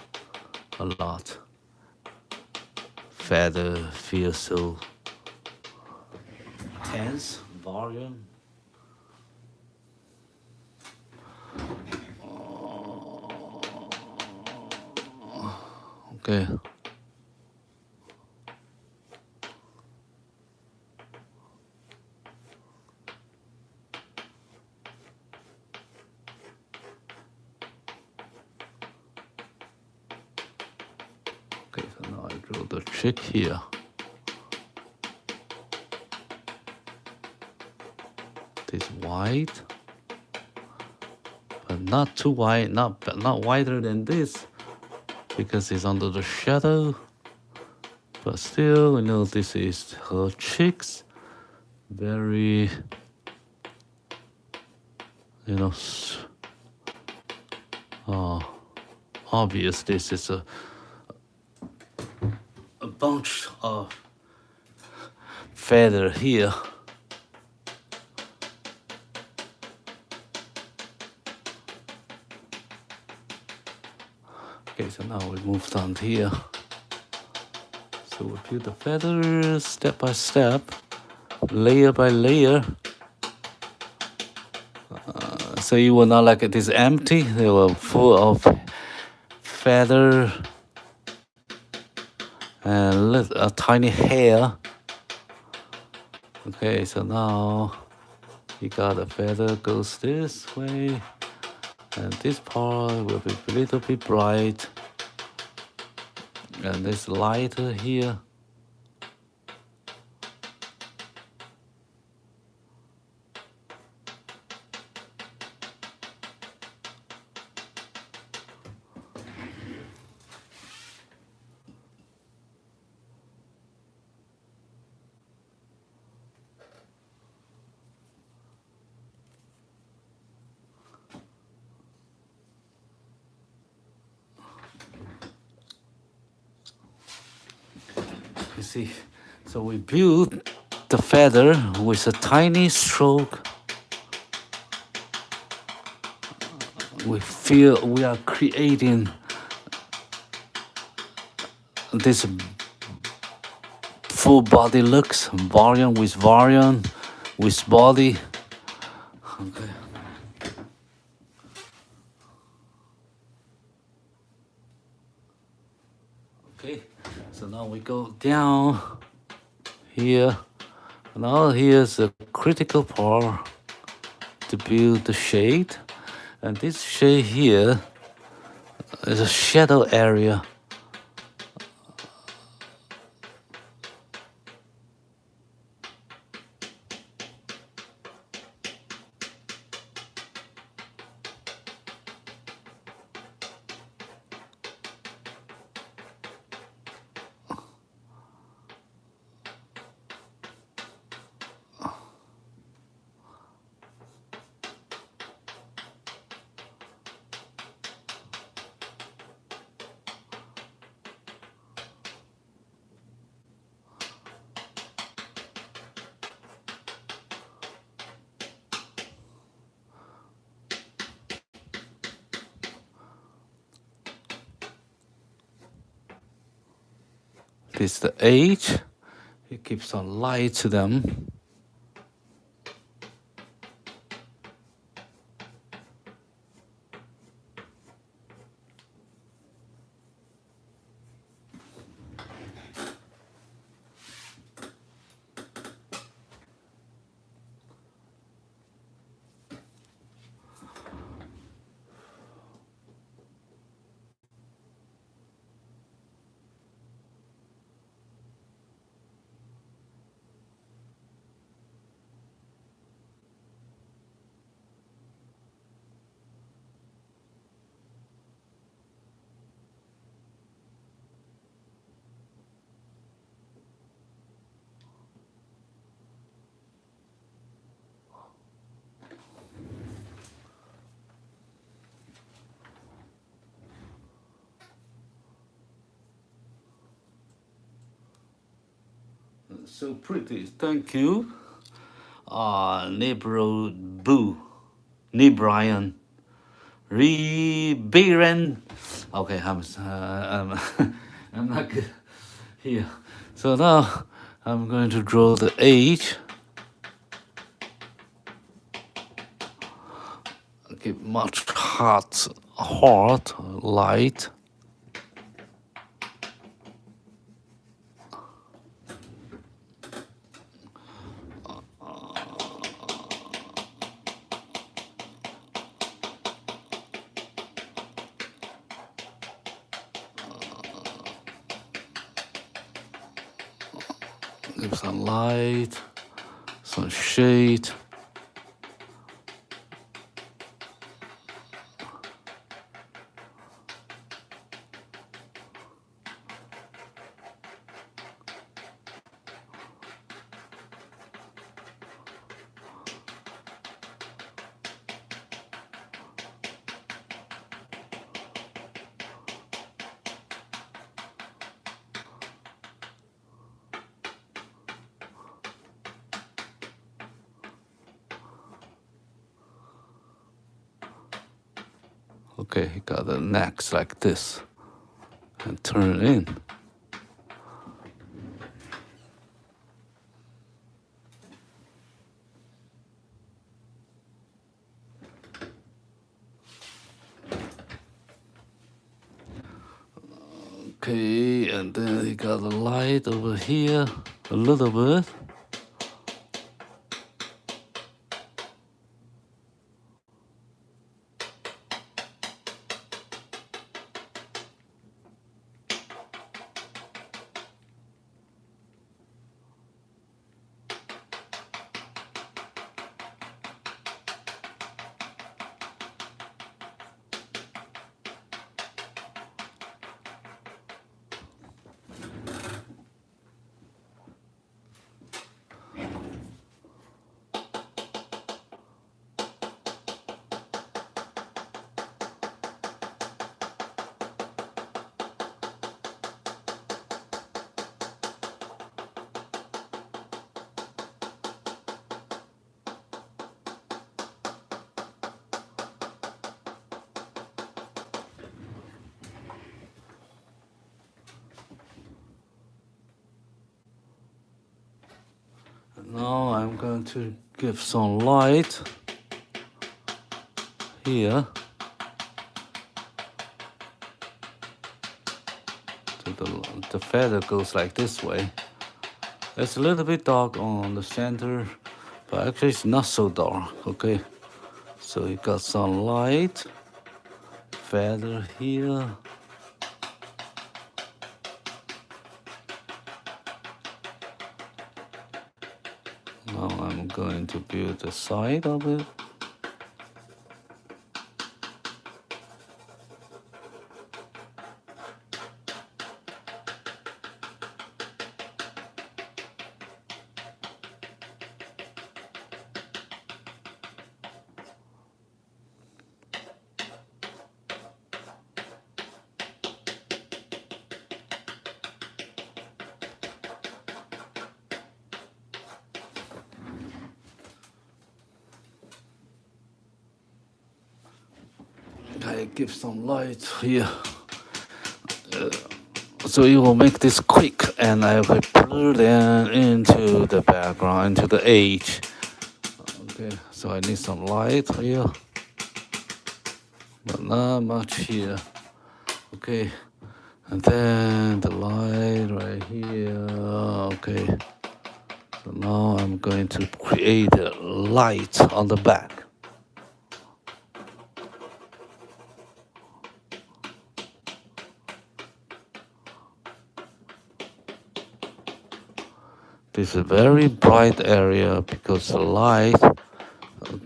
Feather feels so tense, volume. Okay. Okay, so now I draw the trick here. This white, but not too white, not whiter than this, because it's under the shadow. But still, this is her cheeks, very, obvious. This is a bunch of feather here. Okay, so now we moved on here. So we peel the feathers step by step, layer by layer. So you will not like it is empty. They were full of feather and a tiny hair. Okay, so now he got a feather goes this way, and this part will be a little bit bright, and this lighter here. You see, so we build the feather with a tiny stroke. We feel we are creating this full body looks, volume with body. Okay. Okay, so now we go down here. Now here's the critical part to build the shade. And this shade here is a shadow area. This is the edge. It keeps some light to them. So pretty. Thank you. Nebrian. Rebiran. Okay, I'm not good here. So now I'm going to draw the edge. Okay, much hot, light. Give some light, some shade. Okay, he got the necks like this and turn it in. Okay, and then he got the light over here a little bit. Now I'm going to give some light here to the feather goes like this way. It's a little bit dark on the center, but actually it's not so dark, okay? So you got some light, feather here. Now I'm going to build the side of it. I give some light here. So you will make this quick, and I will blur them into the background, into the edge. Okay, so I need some light here, but not much here. Okay, and then the light right here. Okay, so now I'm going to create a light on the back. This is a very bright area because the light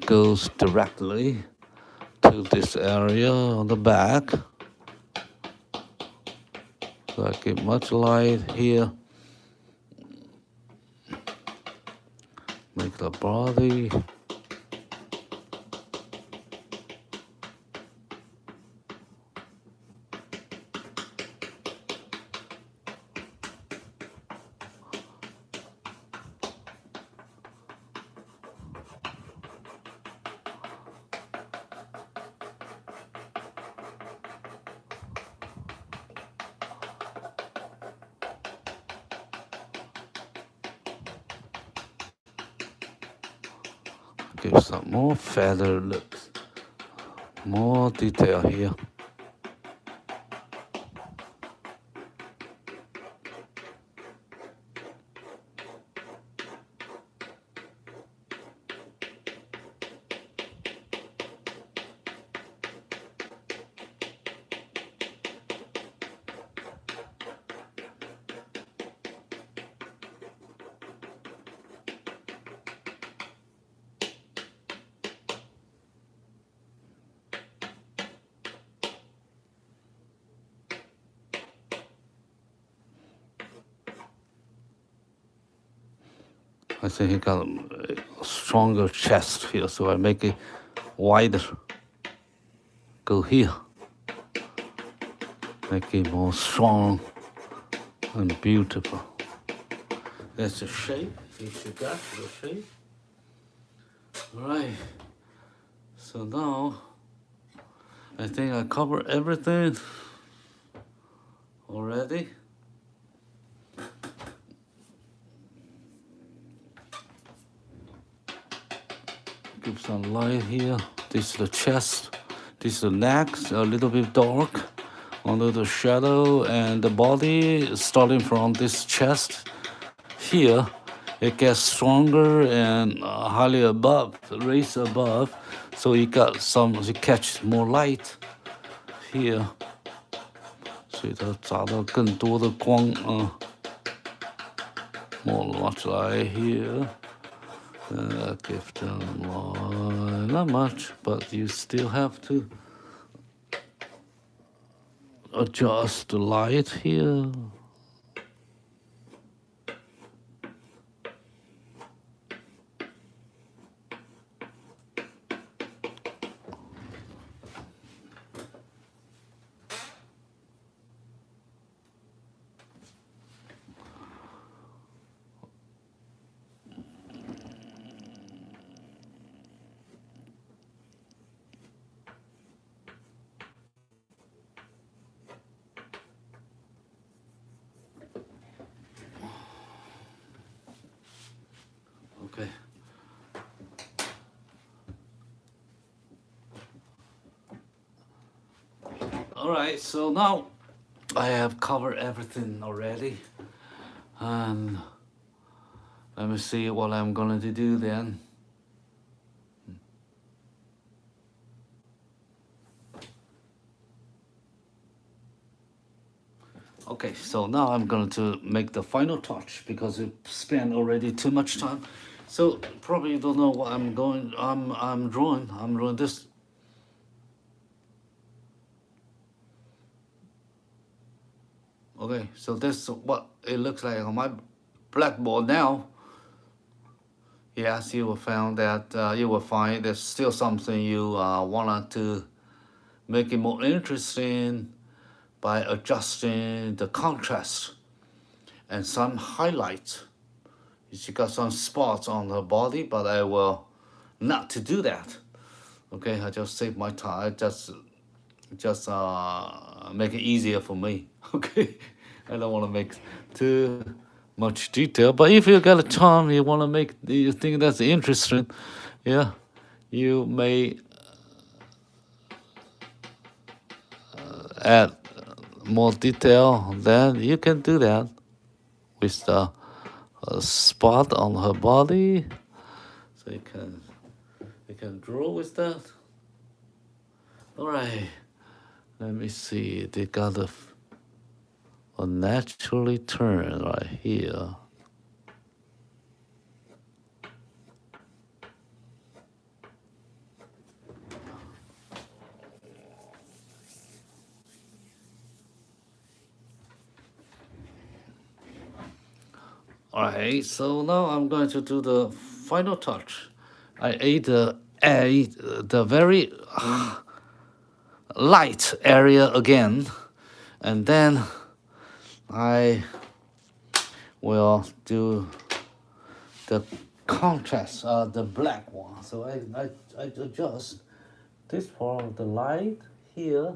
goes directly to this area on the back. So I give much light here. Make the body. Give some more feather looks, more detail here. I think he got a stronger chest here, so I make it wider. Go here. Make it more strong and beautiful. That's the shape. You got the shape. Alright. So now I think I covered everything already. Give some light here. This is the chest. This is the neck, a little bit dark under the shadow, and the body starting from this chest here. It gets stronger and highly above, raised above, so you got some, you catch more light here. 所以它照到更多的光啊。More much light here. Give them light. Not much, but you still have to adjust the light here. Okay. All right, so now I have covered everything already, and let me see what I'm going to do then. Okay, so now I'm going to make the final touch because we spent already too much time. So probably you don't know what I'm drawing. I'm drawing this. Okay, so this is what it looks like on my blackboard now. Yes, you will find that you will find there's still something you want to make it more interesting by adjusting the contrast and some highlights. She got some spots on her body, but I will not to do that. Okay, I just save my time. I just make it easier for me. Okay, I don't want to make too much detail. But if you got a time, you want to make, you think that's interesting, yeah, you may add more detail. Then you can do that with the spot on her body. So you can draw with that. All right. Let me see. They got a naturally turn right here. All right. So now I'm going to do the final touch. I ate the very light area again, and then I will do the contrast, the black one. So I adjust this part of the light here.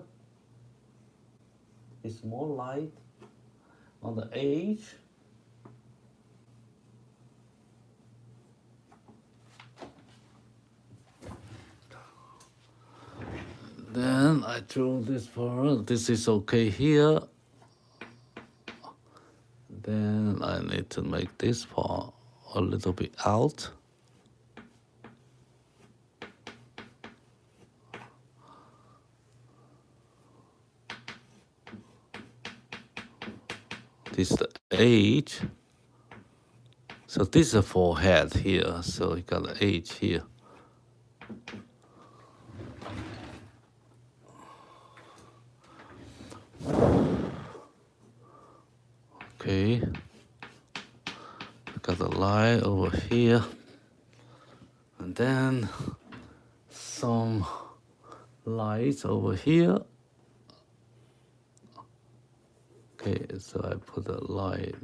It's more light on the edge. Then I draw this part. This is okay here. Then I need to make this part a little bit out. This is the edge. So this is the forehead here. So you got the edge here. Okay. Got the line over here. And then some lights over here. Okay, so I put a light.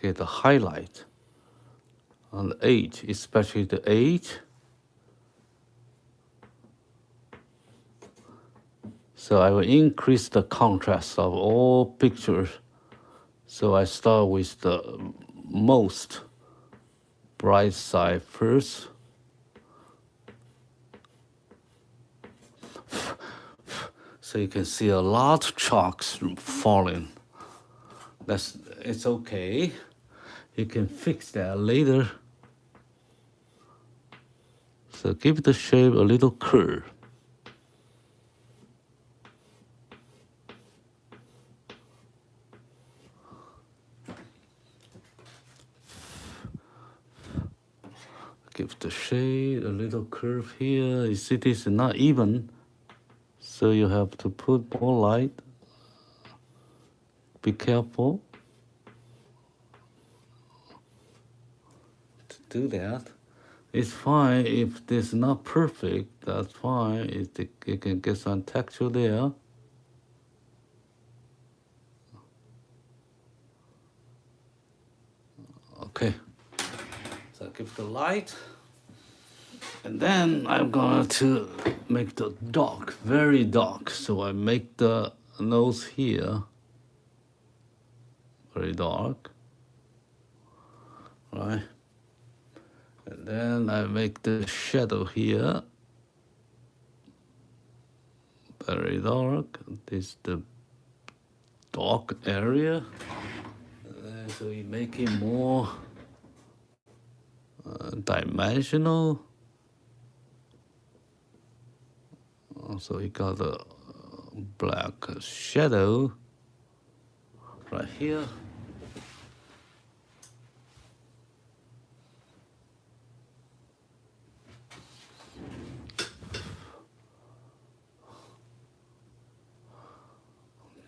Okay, the highlight on the edge, especially the edge. So I will increase the contrast of all pictures. So I start with the most bright side first. So you can see a lot of chalks falling. It's okay. You can fix that later. So give the shape a little curve. give the shade a little curve here. You see, this is not even, so you have to put more light. Be careful to do that. It's fine if this is not perfect. That's fine. You can get some texture there. Okay. So give the light. And then I'm going to make the dark, very dark. So I make the nose here very dark, right? And then I make the shadow here very dark. This is the dark area. So we make it more dimensional. So we got a black shadow right here.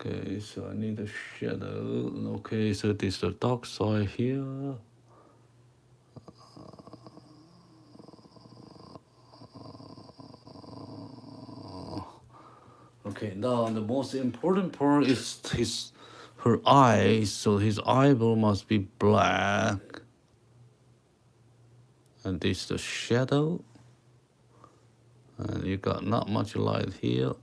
Okay, so I need a shadow. Okay, so this is the dark side here. Okay, now the most important part is her eyes. So his eyeball must be black. And this is the shadow. And you got not much light here.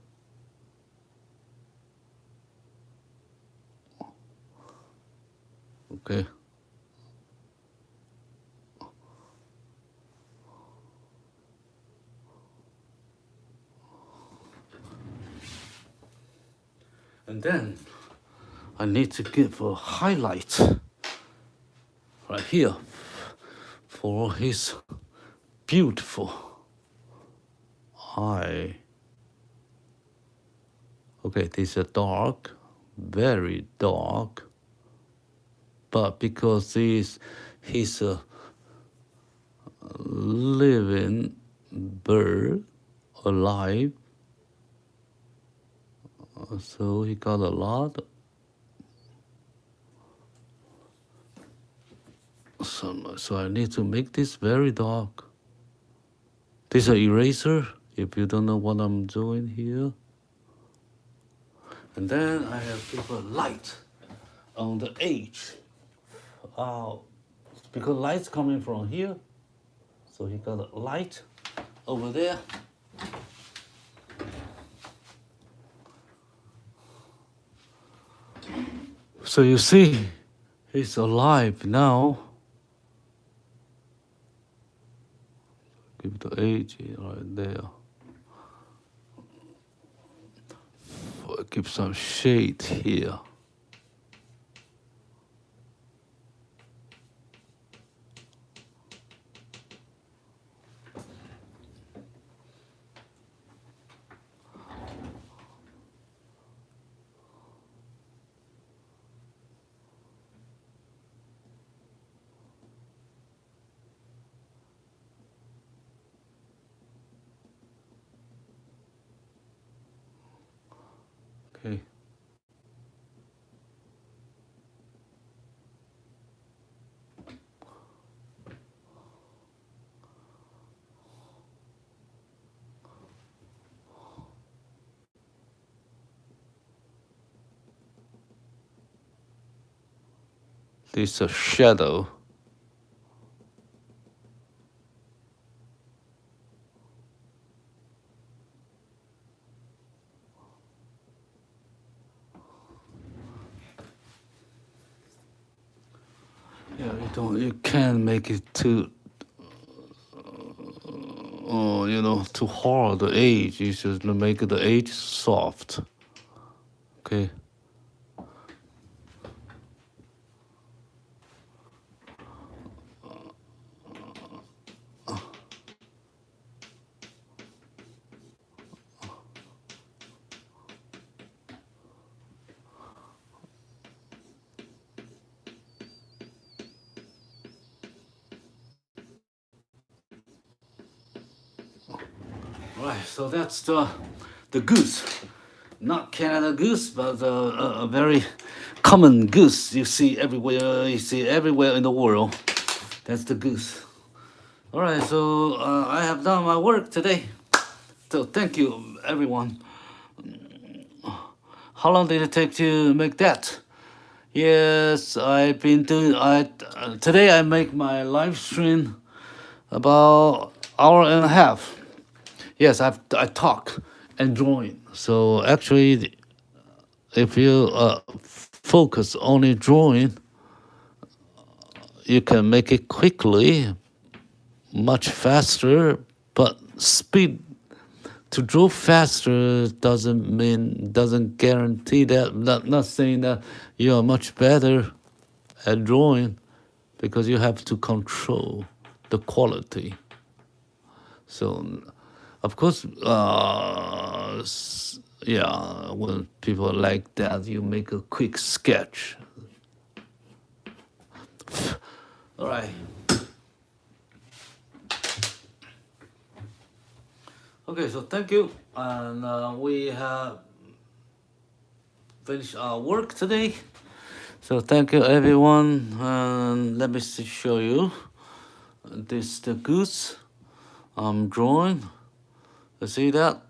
Okay. And then I need to give a highlight right here for his beautiful eye. Okay, this is dark, very dark. But because he's a living bird, alive, so he got a lot. So I need to make this very dark. This is an eraser, if you don't know what I'm doing here. And then I have to put light on the edge. Because light's coming from here, so he got a light over there. So you see, he's alive now. Give the edge right there. Give some shade here. Okay. This is a shadow. Yeah, you can't make it too, too hard. The edge, you should make the edge soft. Okay. Right, so that's the goose. Not Canada goose, but a very common goose you see everywhere. You see everywhere in the world. That's the goose. All right, so I have done my work today. So thank you, everyone. How long did it take to make that? Yes, I've been doing. Today I make my live stream about hour and a half. Yes, I talk and drawing. So actually, if you focus only drawing, you can make it quickly, much faster. But speed to draw faster doesn't guarantee that. Not saying that you are much better at drawing, because you have to control the quality. So, of course, yeah, when people like that, you make a quick sketch. All right. Okay, so thank you. And we have finished our work today. So thank you, everyone. And let me show you. This the goose I'm drawing. You see that?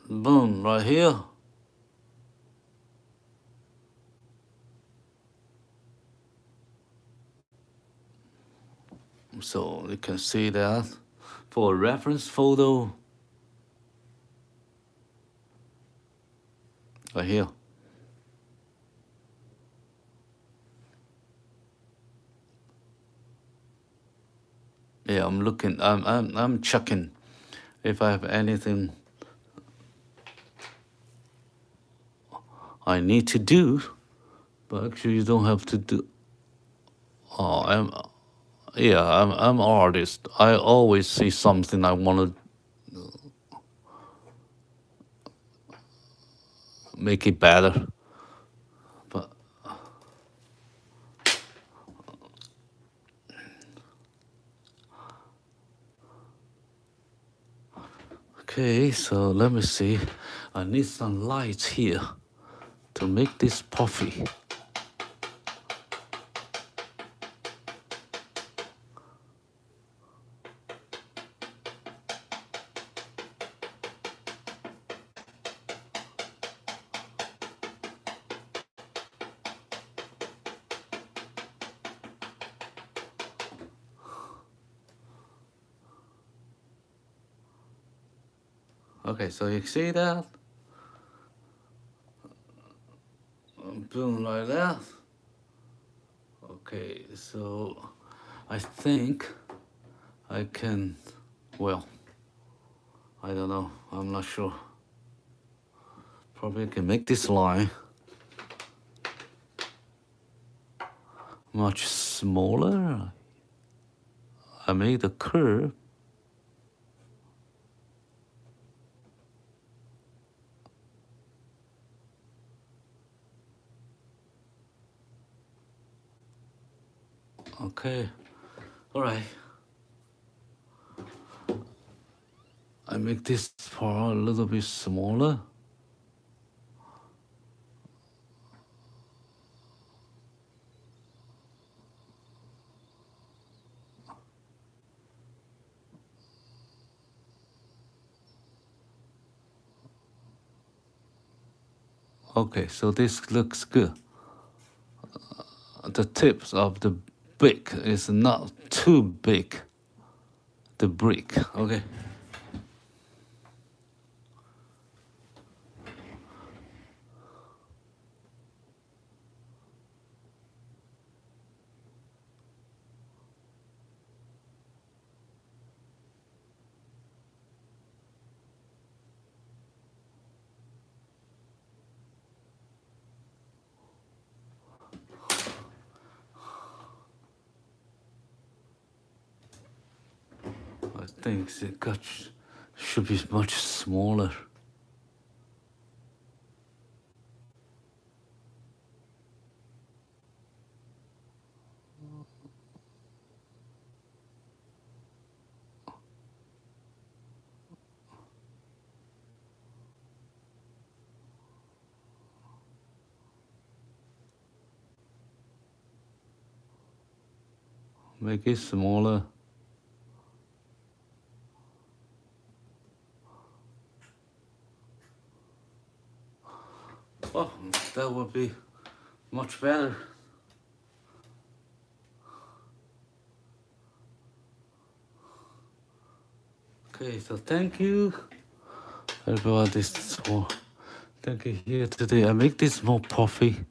Boom, right here. So you can see that for a reference photo. Right here. Yeah, I'm looking. I'm checking if I have anything I need to do, but actually you don't have to do. Oh, I'm an artist. I always see something I want to make it better. But okay, so let me see. I need some lights here to make this puffy. Okay, so you see that? I'm doing like that. Okay, so I think I can, well, I don't know, I'm not sure. Probably can make this line much smaller. I made a curve. Okay, all right. I make this part a little bit smaller. Okay, so this looks good. The tips of the brick is not too big. The brick, okay. I think should be much smaller. Make it smaller. Oh, that would be much better. Okay, so thank you. Everyone, this is more. Thank you here today. I make this more puffy.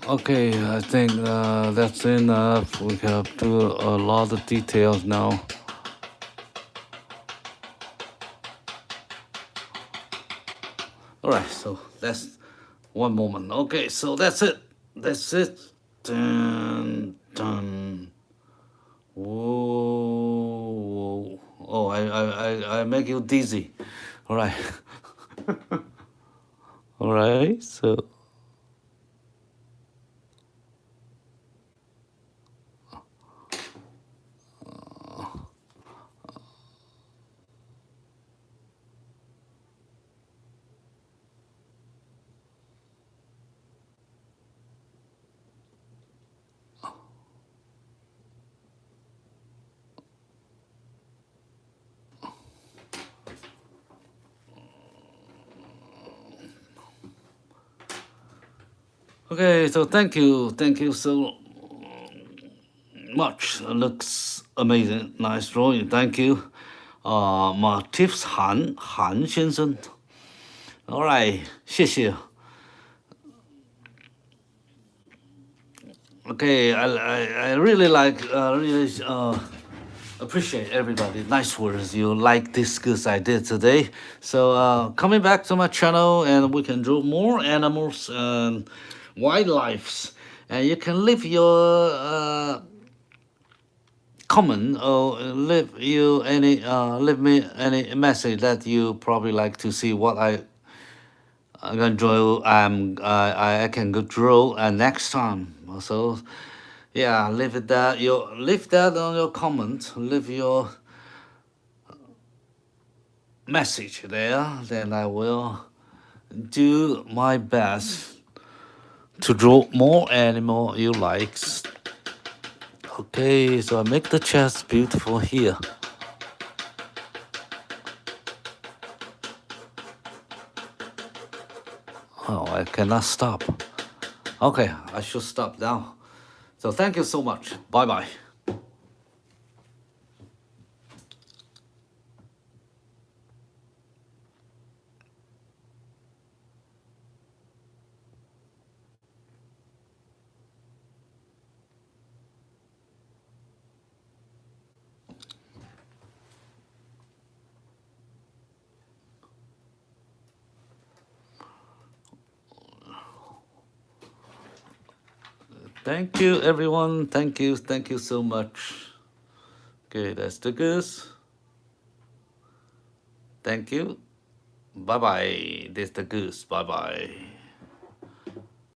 Okay, I think that's enough. We have to do a lot of details now. All right, so that's one moment. Okay, so that's it. That's it. Dun, dun. Whoa. Oh, I make you dizzy. All right. All right, so. Okay, so thank you so much. Looks amazing, nice drawing. Thank you, my tips 韩先生。All right，谢谢。Okay, I really like appreciate everybody. Nice words. You like this goose I did today. So coming back to my channel, and we can draw more animals and wildlife, and you can leave your comment or leave me any message that you probably like to see what I'm gonna draw. I can go draw next time. So yeah, leave that on your comment. Leave your message there. Then I will do my best to draw more animal you likes. Okay, so I make the chest beautiful here. Oh, I cannot stop. Okay, I should stop now. So thank you so much. Bye bye. Thank you, everyone. Thank you so much. Okay, that's the goose. Thank you. Bye bye. This is the goose. Bye bye.